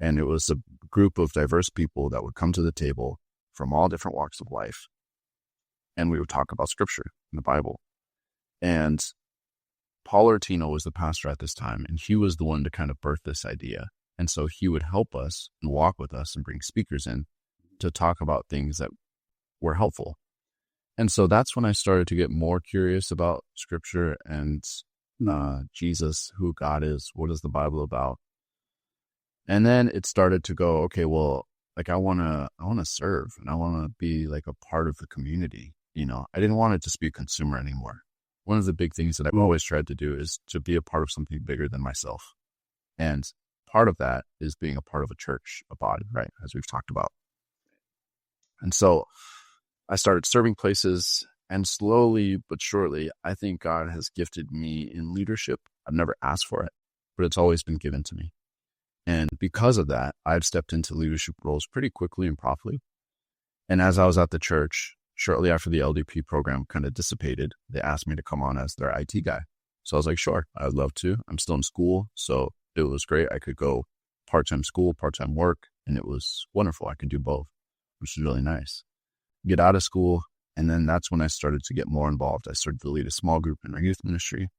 And it was a group of diverse people that would come to the table from all different walks of life. And we would talk about scripture in the Bible. And Paul Ortino was the pastor at this time, and he was the one to kind of birth this idea. And so he would help us and walk with us and bring speakers in to talk about things that were helpful. And so that's when I started to get more curious about scripture and Jesus, who God is, what is the Bible about? And then it started to go, okay, well, like I want to serve, and I want to be like a part of the community. I didn't want to just be a consumer anymore. One of the big things that I've always tried to do is to be a part of something bigger than myself. And part of that is being a part of a church, a body, right? As we've talked about. And so I started serving places, and slowly but surely, I think God has gifted me in leadership. I've never asked for it, but it's always been given to me. And because of that, I've stepped into leadership roles pretty quickly and properly. And as I was at the church, shortly after the LDP program kind of dissipated, they asked me to come on as their IT guy. So I was like, sure, I'd love to. I'm still in school, so it was great. I could go part-time school, part-time work, and it was wonderful. I could do both, which is really nice. Get out of school, and then that's when I started to get more involved. I started to lead a small group in our youth ministry.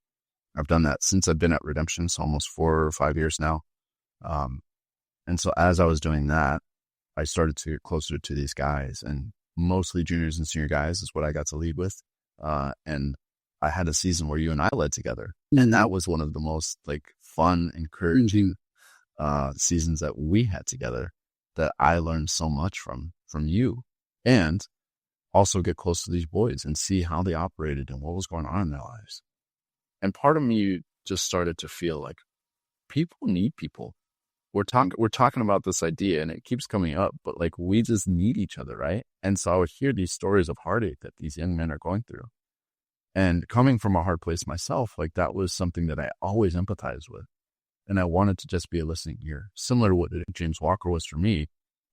I've done that since I've been at Redemption, so almost 4 or 5 years now. And so as I was doing that, I started to get closer to these guys, and mostly juniors and senior guys is what I got to lead with. And I had a season where you and I led together, and that was one of the most like fun, encouraging seasons that we had together, that I learned so much from you, and also get close to these boys and see how they operated and what was going on in their lives. And part of me just started to feel like people need people. We're talking about this idea, and it keeps coming up, but like we just need each other, right? And so I would hear these stories of heartache that these young men are going through. And coming from a hard place myself, like that was something that I always empathized with. And I wanted to just be a listening ear. Similar to what James Walker was for me,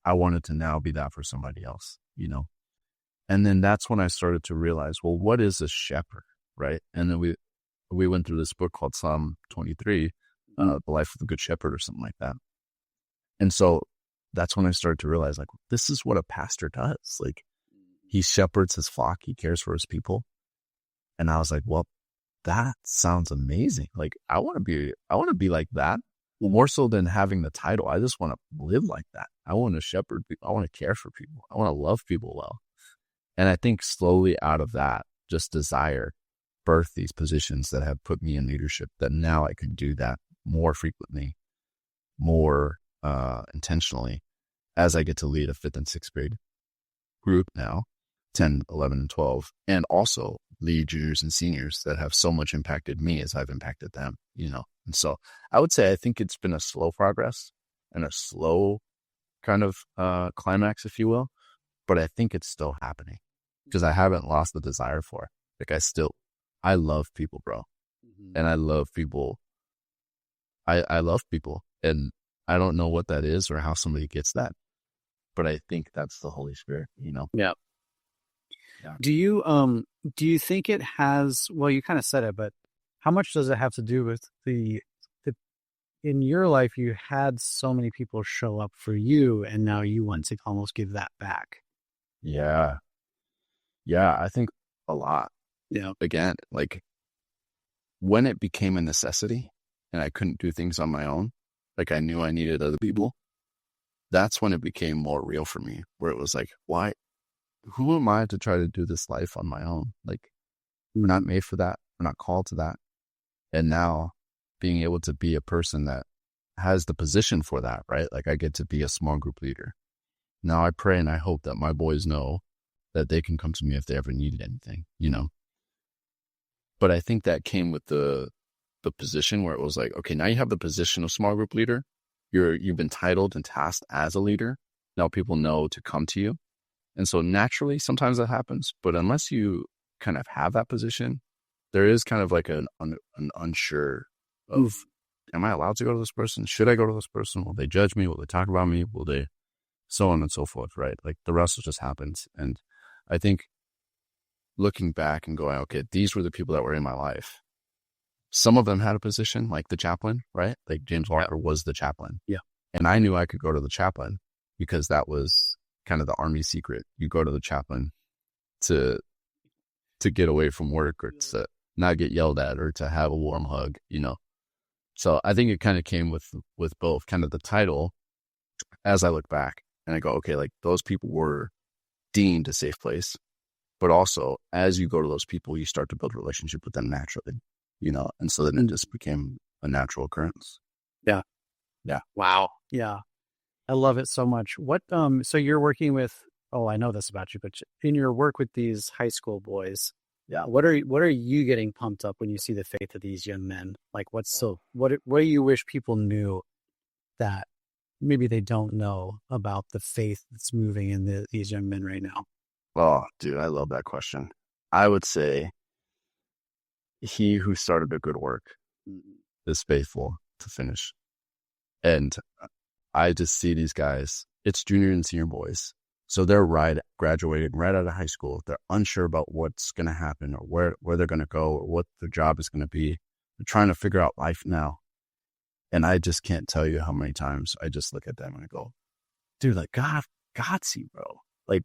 I wanted to now be that for somebody else, And then that's when I started to realize, well, what is a shepherd, right? And then we went through this book called Psalm 23, The Life of the Good Shepherd or something like that. And so that's when I started to realize, like, this is what a pastor does. Like, he shepherds his flock. He cares for his people. And I was like, well, that sounds amazing. Like, I want to be like that. Well, more so than having the title. I just want to live like that. I want to shepherd people. I want to care for people. I want to love people well. And I think slowly out of that, just desire, birth these positions that have put me in leadership, that now I can do that more frequently, more intentionally, as I get to lead a 5th and 6th grade group now, 10, 11, and 12, and also lead juniors and seniors that have so much impacted me as I've impacted them, And so I would say I think it's been a slow progress and a slow kind of climax, if you will, but I think it's still happening because I haven't lost the desire for it. Like I love people, bro. And I love people. I love people, and I don't know what that is or how somebody gets that, but I think that's the Holy Spirit, Yeah. Do you think it has, well, you kind of said it, but how much does it have to do with the in your life, you had so many people show up for you, and now you want to almost give that back? Yeah. Yeah. I think a lot. Yeah. Again, like when it became a necessity and I couldn't do things on my own, like I knew I needed other people, that's when it became more real for me, where it was like, why, who am I to try to do this life on my own? Like, we're not made for that. We're not called to that. And now being able to be a person that has the position for that, right? Like I get to be a small group leader. Now I pray and I hope that my boys know that they can come to me if they ever needed anything, you know? But I think that came with the position where it was like, okay, now you have the position of small group leader. You've been titled and tasked as a leader. Now people know to come to you. And so naturally, sometimes that happens. But unless you kind of have that position, there is kind of like an unsure of, am I allowed to go to this person? Should I go to this person? Will they judge me? Will they talk about me? Will they, so on and so forth, right? Like the rest just happens. And I think looking back and going, okay, these were the people that were in my life. Some of them had a position like the chaplain, right? Like James Walker was the chaplain. Yeah. And I knew I could go to the chaplain because that was kind of the Army secret. You go to the chaplain to get away from work or to not get yelled at or to have a warm hug, you know? So I think it kind of came with both kind of the title as I look back and I go, okay, like those people were deemed a safe place, but also as you go to those people, you start to build a relationship with them naturally, you know? And so then it just became a natural occurrence. Yeah. Yeah. Wow. Yeah. I love it so much. What, so you're working with, oh, I know this about you, but in your work with these high school boys, yeah, what are you getting pumped up when you see the faith of these young men? Like what do you wish people knew that maybe they don't know about the faith that's moving in these young men right now? Oh, dude, I love that question. I would say he who started a good work is faithful to finish. And I just see these guys, it's junior and senior boys. So they're graduating right out of high school. They're unsure about what's going to happen or where they're going to go or what their job is going to be. They're trying to figure out life now. And I just can't tell you how many times I just look at them and I go, dude, like God's you, bro. Like,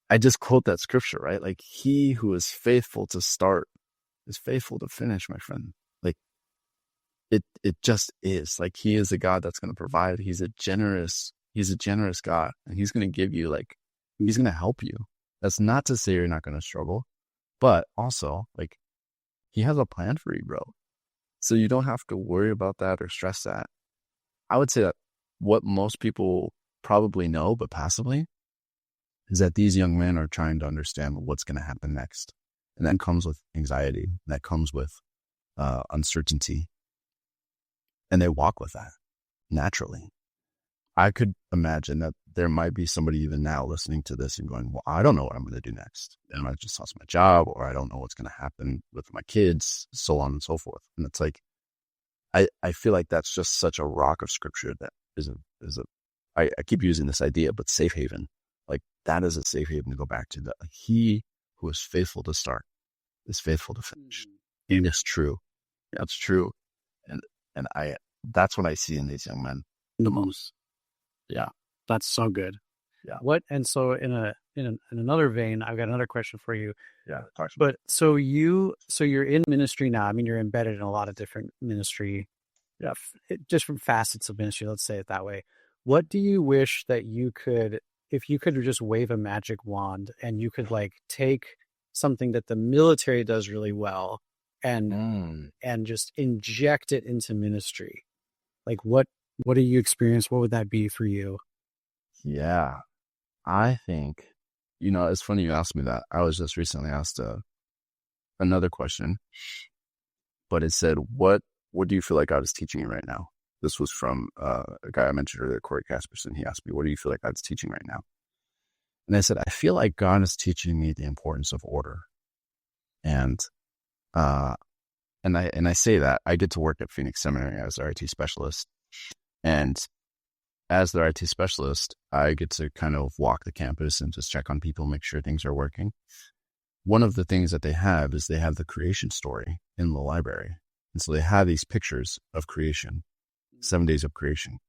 I just quote that scripture, right? Like he who is faithful to start is faithful to finish, my friend. Like it just is. Like he is a God that's going to provide. He's a generous God, and he's going to give you, like, he's going to help you. That's not to say you're not going to struggle, but also like he has a plan for you, bro. So you don't have to worry about that or stress that. I would say that what most people probably know, but passively, is that these young men are trying to understand what's going to happen next. And that comes with anxiety. That comes with uncertainty. And they walk with that naturally. I could imagine that there might be somebody even now listening to this and going, well, I don't know what I'm going to do next. I might just lost my job, or I don't know what's going to happen with my kids, so on and so forth. And it's like, I feel like that's just such a rock of scripture that I keep using this idea, but safe haven. Like that is a safe haven to go back to. That he who is faithful to start is faithful to finish. And it's true. That's true. And that's what I see in these young men the most. Yeah. That's so good. Yeah. And so in another vein, I've got another question for you. Yeah. But so you're in ministry now. I mean, you're embedded in a lot of different ministry, different facets of ministry. Let's say it that way. What do you wish that if you could just wave a magic wand and you could like take something that the military does really well and just inject it into ministry? Like what do you experience? What would that be for you? Yeah, I think, it's funny you asked me that. I was just recently asked another question, but it said, what do you feel like God is teaching you right now? This was from a guy I mentioned earlier, Corey Casperson. He asked me, what do you feel like God's teaching right now? And I said, I feel like God is teaching me the importance of order. And I say that I get to work at Phoenix Seminary as their IT specialist. And as their IT specialist, I get to kind of walk the campus and just check on people, make sure things are working. one of the things that they have is they have the creation story in the library. And so they have these pictures of creation, 7 days of creation.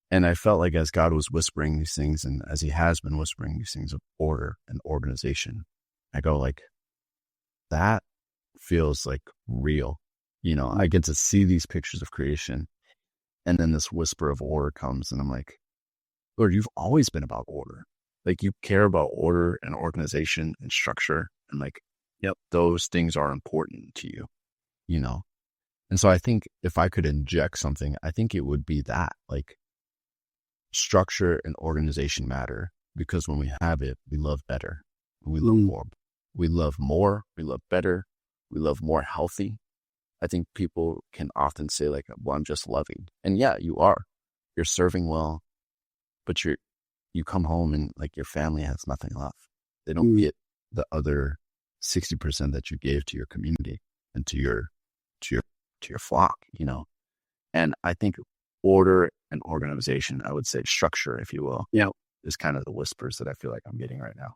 And I felt like as God was whispering these things, and as he has been whispering these things of order and organization, I go like, that feels like real. I get to see these pictures of creation, and then this whisper of order comes, and I'm like, Lord, you've always been about order. Like, you care about order and organization and structure, and like, yep, those things are important to you, And so I think if I could inject something, I think it would be that, like, structure and organization matter, because when we have it, we love better. We love more. We love more. We love better. We love more healthy. I think people can often say like, well, I'm just loving. And yeah, you are. You're serving well, but you come home and like your family has nothing left. They don't get the other 60% that you gave to your community and to your flock, And I think order and organization, I would say structure, if you will, is kind of the whispers that I feel like I'm getting right now.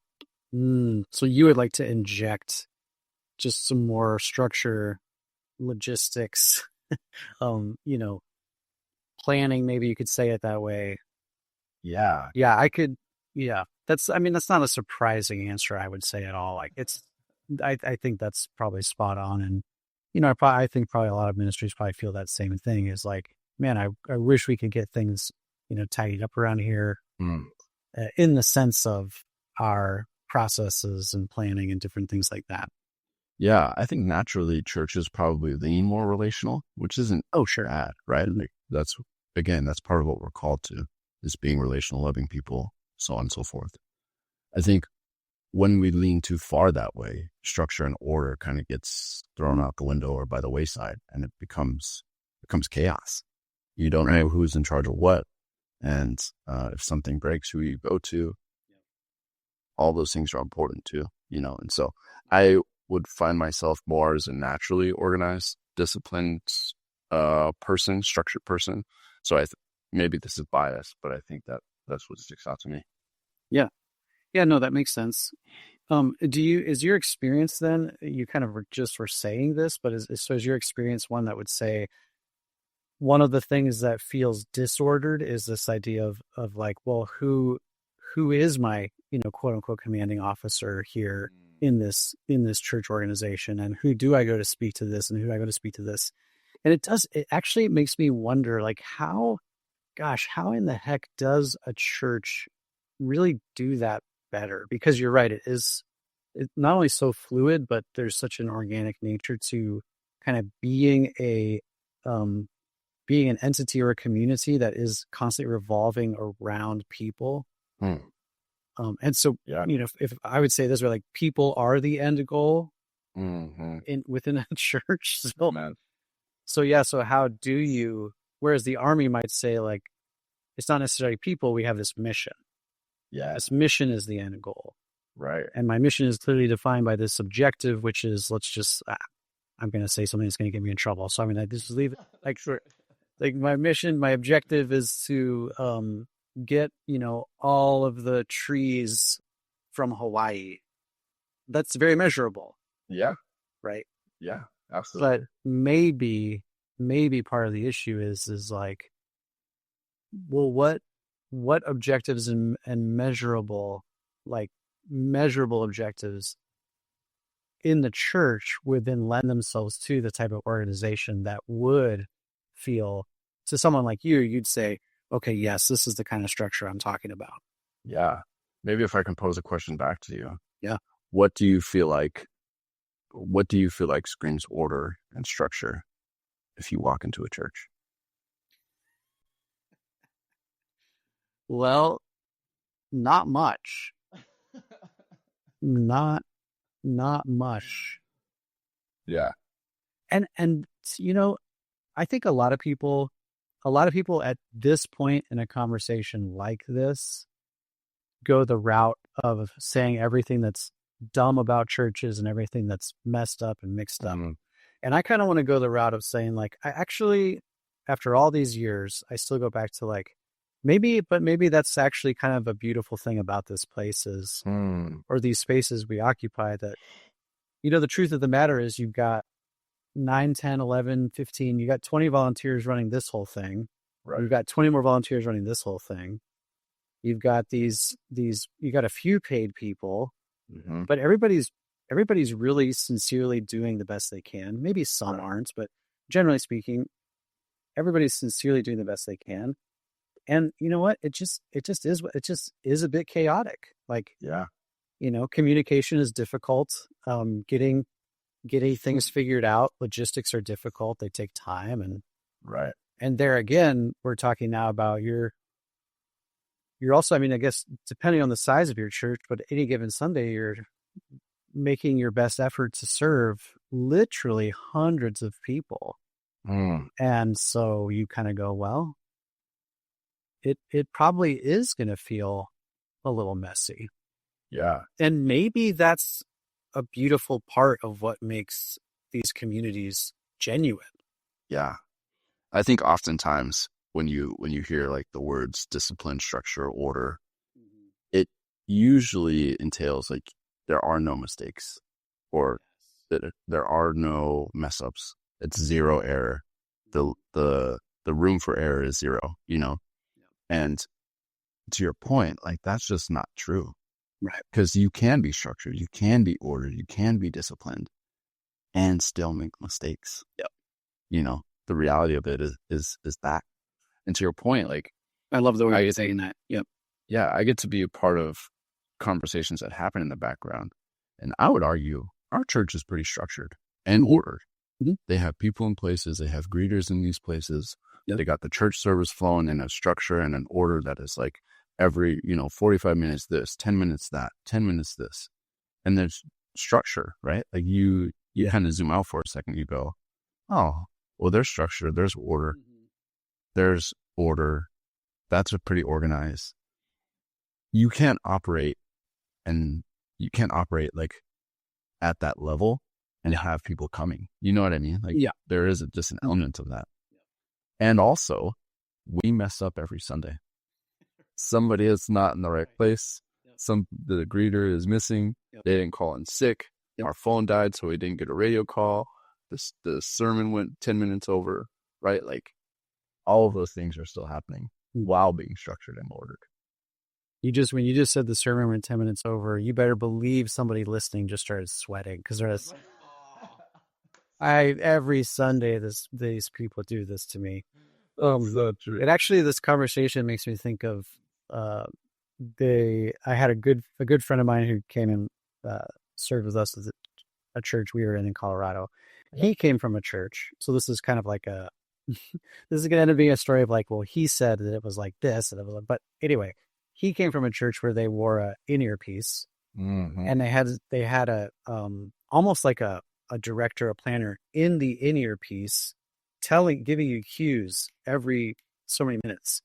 So you would like to inject just some more structure, logistics, planning, maybe you could say it that way. Yeah. Yeah, I could. Yeah, that's not a surprising answer, I would say, at all. Like, I think that's probably spot on. And, I think probably a lot of ministries probably feel that same thing, is like, man, I wish we could get things, tidied up around here in the sense of our processes and planning and different things like that. Yeah, I think naturally churches probably lean more relational, which isn't bad, right? Like, that's part of what we're called to, is being relational, loving people, so on and so forth. I think when we lean too far that way, structure and order kind of gets thrown out the window or by the wayside, and it becomes chaos. You don't know who's in charge of what, and if something breaks, who you go to. All those things are important too, And so I would find myself more as a naturally organized, disciplined person, structured person. So maybe this is biased, but I think that's what sticks out to me. Yeah. Yeah, no, that makes sense. Is your experience then, you kind of just were saying this, but is your experience one that would say one of the things that feels disordered is this idea of like, well, who is my, quote unquote commanding officer here in this church organization, and who do I go to speak to this, and who do I go to speak to this? And it actually makes me wonder, like, how in the heck does a church really do that better? Because you're right, it's not only so fluid, but there's such an organic nature to kind of being an entity or a community that is constantly revolving around people. And so, if I would say this, like, people are the end goal within a church. So how do you, whereas the army might say, like, it's not necessarily people, we have this mission. Yeah. This mission is the end goal. Right. And my mission is clearly defined by this objective, which is, I'm going to say something that's going to get me in trouble. So I just leave it like, sure. Like, my mission, my objective is to get, all of the trees from Hawaii. That's very measurable. Yeah. Right. Yeah, absolutely. But maybe part of the issue is like, well, what objectives and measurable objectives in the church would then lend themselves to the type of organization that would feel, to someone like you'd say, okay, yes, this is the kind of structure I'm talking about. Yeah. Maybe if I can pose a question back to you. Yeah. What do you feel like screams order and structure if you walk into a church? Well, not much. Not much. Yeah. And I think a lot of people at this point in a conversation like this go the route of saying everything that's dumb about churches and everything that's messed up and mixed up. And I kind of want to go the route of saying, like, I actually, after all these years, I still go back to, like, maybe that's actually kind of a beautiful thing about this place is, or these spaces we occupy, that, the truth of the matter is you've got 9, 10, 11, 15, you got 20 volunteers running this whole thing. Right. You've got 20 more volunteers running this whole thing. You've got you got a few paid people, but everybody's really sincerely doing the best they can. Maybe some aren't, but generally speaking, everybody's sincerely doing the best they can. And you know what? It just is a bit chaotic. Like, communication is difficult. Getting things figured out. Logistics are difficult. They take time. And there again, we're talking now about you're also, I mean, I guess depending on the size of your church, but any given Sunday, you're making your best effort to serve literally hundreds of people. And so you kind of go, well, it probably is going to feel a little messy. Yeah. And maybe that's a beautiful part of what makes these communities genuine. Yeah. I think oftentimes when you hear like the words discipline, structure, order, it usually entails like there are no mistakes or that there are no mess ups. It's zero error. The room for error is zero, And to your point, like that's just not true. Right. Because you can be structured, you can be ordered, you can be disciplined and still make mistakes. Yep. The reality of it is that. And to your point, like I love the way you're saying that. Yep. Yeah, I get to be a part of conversations that happen in the background. And I would argue our church is pretty structured and ordered. They have people in places, they have greeters in these places. Yep. They got the church service flowing in a structure and an order that is like every, 45 minutes this, 10 minutes that, 10 minutes this. And there's structure, right? Like you kind of zoom out for a second, you go, oh, well, there's structure, there's order. There's order. That's a pretty organized. You can't operate like at that level and have people coming. You know what I mean? Like there is just an element of that. And also, we mess up every Sunday. Somebody is not in the right place. The greeter is missing. They didn't call in sick. Our phone died, so we didn't get a radio call. The sermon went 10 minutes over, right? Like all of those things are still happening while being structured and ordered. When you just said the sermon went 10 minutes over, you better believe somebody listening just started sweating because there's every Sunday these people do this to me. So true. It actually, this conversation makes me think of I had a good friend of mine who came and served with us at a church we were in Colorado. He came from a church, so this is kind of like this is going to end up being a story of like, well, he said that it was like this, but anyway, he came from a church where they wore a in-ear piece, and they had a almost like a director, a planner in the in-ear piece, giving you cues every so many minutes.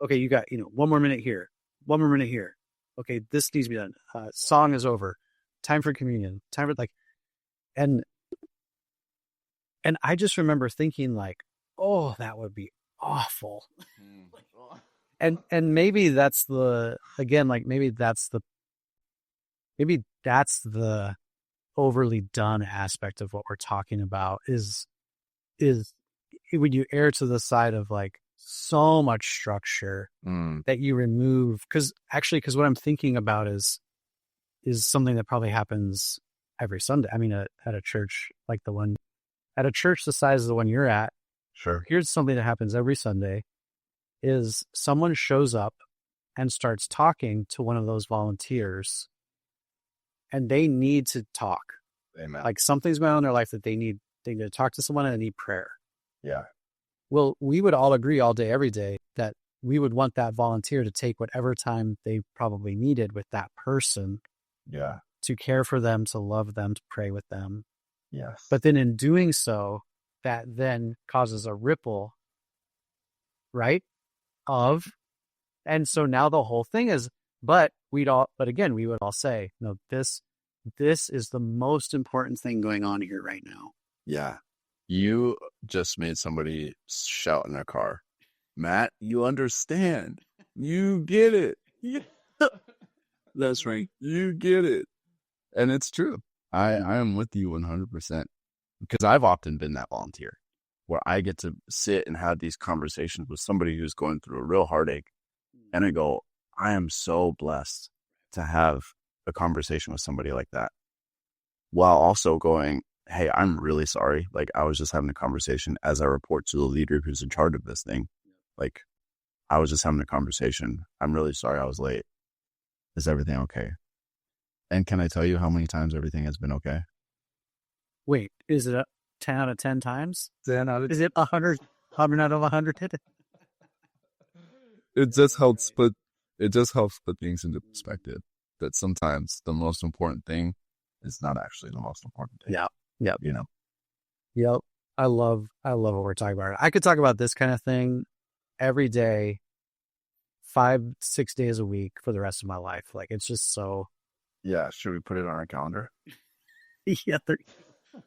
Okay, you got 1 more minute here, 1 more minute here. Okay, this needs to be done. Song is over. Time for communion. Time for and I just remember thinking like, oh, that would be awful. And maybe that's the overly done aspect of what we're talking about is when you err to the side of like so much structure that you remove, because what I'm thinking about is something that probably happens every Sunday. I mean, at a church like at a church the size of the one you're at. Sure. Here's something that happens every Sunday is someone shows up and starts talking to one of those volunteers, and they need to talk. Amen. Like something's going on in their life that they need to talk to someone and they need prayer. Yeah. Well, we would all agree all day, every day that we would want that volunteer to take whatever time they probably needed with that person. Yeah. To care for them, to love them, to pray with them. Yes. But then in doing so, that then causes a ripple, right? And so now the whole thing is, but we would all say, no, this is the most important thing going on here right now. Yeah. You just made somebody shout in their car, Matt, you understand. You get it. That's right. You get it. And it's true. I am with you 100% because I've often been that volunteer where I get to sit and have these conversations with somebody who's going through a real heartache. And I go, I am so blessed to have a conversation with somebody like that, while also going, hey, I'm really sorry. Like, I was just having a conversation as I report to the leader who's in charge of this thing. Like, I was just having a conversation. I'm really sorry I was late. Is everything okay? And can I tell you how many times everything has been okay? Wait, is it a 10 out of 10 times? 10 out of 10. Is it 100 out of 100? It just helps put things into perspective, that sometimes the most important thing is not actually the most important thing. Yeah. Yep. You know? Yep. I love what we're talking about. I could talk about this kind of thing every day, 5-6 days a week for the rest of my life. Like, it's just so. Yeah. Should we put it on our calendar? Yeah.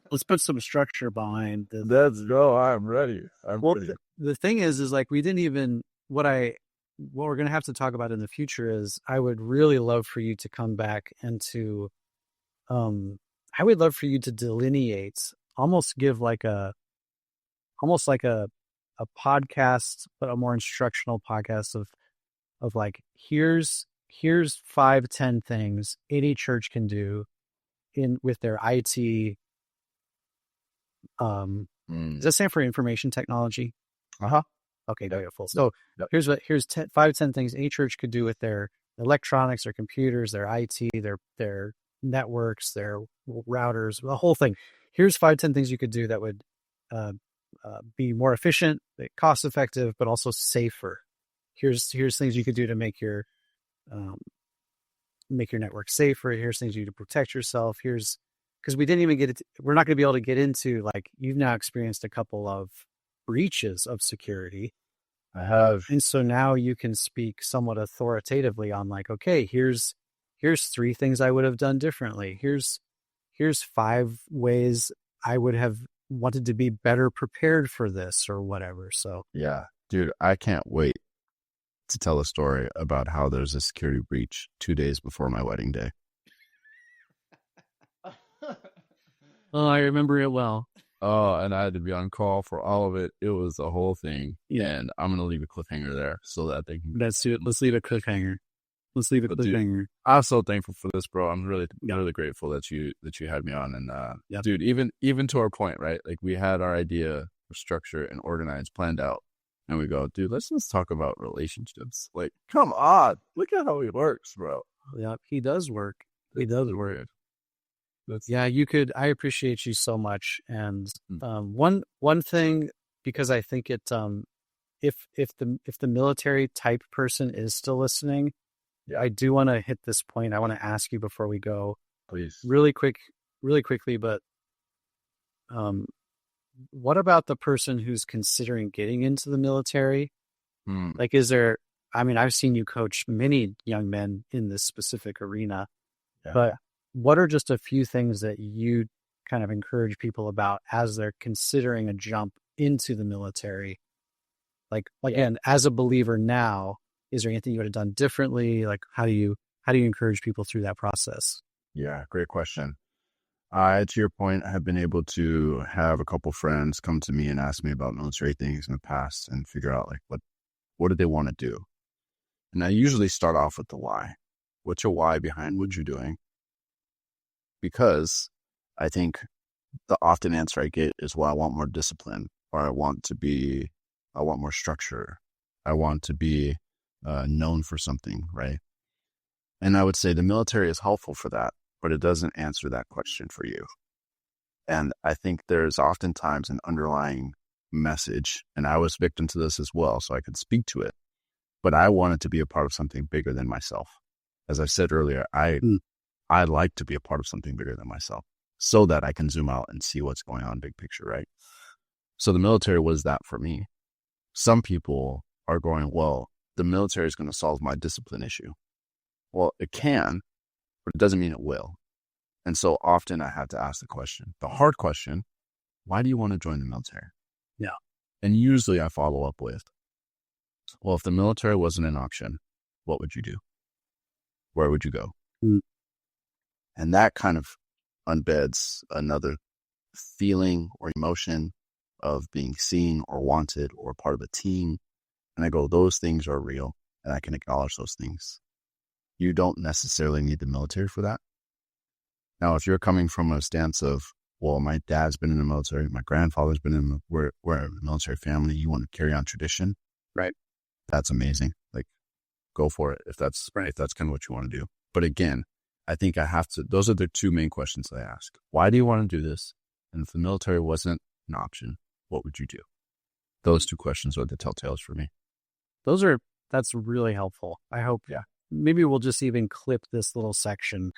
Let's put some structure behind this. Let's go. I'm ready. Ready. The thing is like, we didn't even, what we're going to have to talk about in the future is, I would really love for you to come back and to, I would love for you to delineate, almost like a podcast, but a more instructional podcast of like, here's 5-10 things any church can do with their IT. Does that stand for information technology? Okay, full. So here's 5-10 things any church could do with their electronics, their computers, their IT, their networks, their routers, the whole thing. Here's 5-10 things you could do that would be more efficient, cost effective, but also safer. Here's things you could do to make your network safer. Here's things you do to protect yourself. Because we didn't even we're not going to be able to get into, like, you've now experienced a couple of breaches of security. I have. And so now you can speak somewhat authoritatively on, like, okay, here's 3 things I would have done differently. Here's 5 ways I would have wanted to be better prepared for this or whatever. So yeah, dude, I can't wait to tell a story about how there's a security breach 2 days before my wedding day. Oh, I remember it well. Oh, and I had to be on call for all of it. It was a whole thing. Yeah. And I'm going to leave a cliffhanger there so that they can. Let's do it. Let's leave a cliffhanger. Dude, I'm so thankful for this, bro. I'm really grateful that you had me on. And dude, even to our point, right? Like, we had our idea for structure and organized, planned out. And we go, dude, let's just talk about relationships. Like, come on. Look at how he works, bro. Yeah, he does work. He does work. Yeah, you could. I appreciate you so much. And one thing, because I think it, if the military type person is still listening, I do want to hit this point. I want to ask you before we go, please, really quickly. But what about the person who's considering getting into the military? Like, is there? I mean, I've seen you coach many young men in this specific arena, but what are just a few things that you kind of encourage people about as they're considering a jump into the military? Like, again, as a believer now, is there anything you would have done differently? Like, how do you encourage people through that process? Yeah, great question. To your point, I have been able to have a couple friends come to me and ask me about military things in the past and figure out, like, what do they want to do? And I usually start off with the why. What's your why behind what you're doing? Because I think the often answer I get is, well, I want more discipline, or I want more structure. I want to be known for something, right? And I would say the military is helpful for that, but it doesn't answer that question for you. And I think there's oftentimes an underlying message, and I was victim to this as well, so I could speak to it. But I wanted to be a part of something bigger than myself. As I said earlier, I like to be a part of something bigger than myself so that I can zoom out and see what's going on big picture, right? So the military was that for me. Some people are going, well, the military is going to solve my discipline issue. Well, it can, but it doesn't mean it will. And so often I have to ask the question, the hard question, why do you want to join the military? Yeah. And usually I follow up with, asked, well, if the military wasn't an option, what would you do? Where would you go? And that kind of embeds another feeling or emotion of being seen or wanted or part of a team. And I go, those things are real, and I can acknowledge those things. You don't necessarily need the military for that. Now, if you're coming from a stance of, well, my dad's been in the military, my grandfather's been in we're a military family, you want to carry on tradition, right? That's amazing. Like, go for it if that's right. If that's kind of what you want to do. But again, I think I have to, those are the two main questions I ask. Why do you want to do this? And if the military wasn't an option, what would you do? Those two questions are the telltales for me. That's really helpful. I hope, maybe we'll just even clip this little section.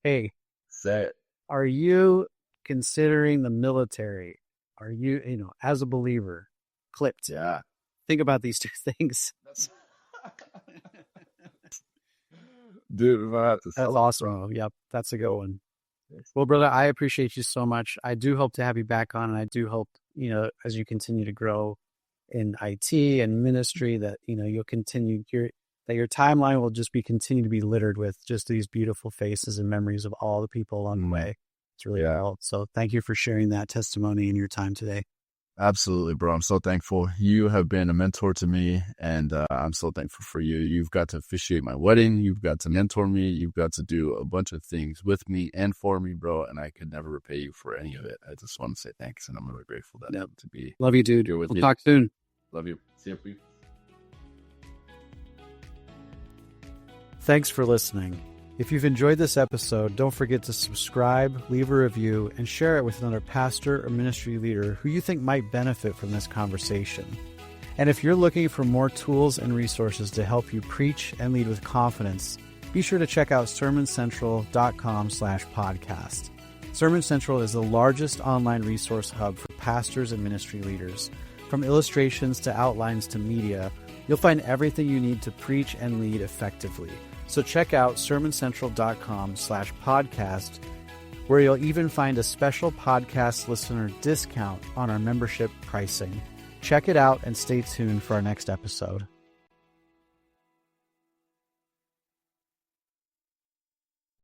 Hey, say it. Are you considering the military? Are you, as a believer, clipped? Yeah. Think about these two things. Dude, that's awesome. Yep, that's a good one. Well, brother, I appreciate you so much. I do hope to have you back on, and I do hope, as you continue to grow in IT and ministry, that, you'll continue that your timeline will just continue to be littered with just these beautiful faces and memories of all the people along the way. It's really cool. So thank you for sharing that testimony and your time today. Absolutely, bro. I'm so thankful. You have been a mentor to me, and I'm so thankful for you. You've got to officiate my wedding. You've got to mentor me. You've got to do a bunch of things with me and for me, bro, and I could never repay you for any of it. I just want to say thanks, and I'm really grateful to be Love you, dude. Here with we'll you. Talk soon. Love you. See you. Thanks for listening. If you've enjoyed this episode, don't forget to subscribe, leave a review, and share it with another pastor or ministry leader who you think might benefit from this conversation. And if you're looking for more tools and resources to help you preach and lead with confidence, be sure to check out sermoncentral.com/podcast. Sermon Central is the largest online resource hub for pastors and ministry leaders. From illustrations to outlines to media, you'll find everything you need to preach and lead effectively. So check out sermoncentral.com/podcast, where you'll even find a special podcast listener discount on our membership pricing. Check it out and stay tuned for our next episode.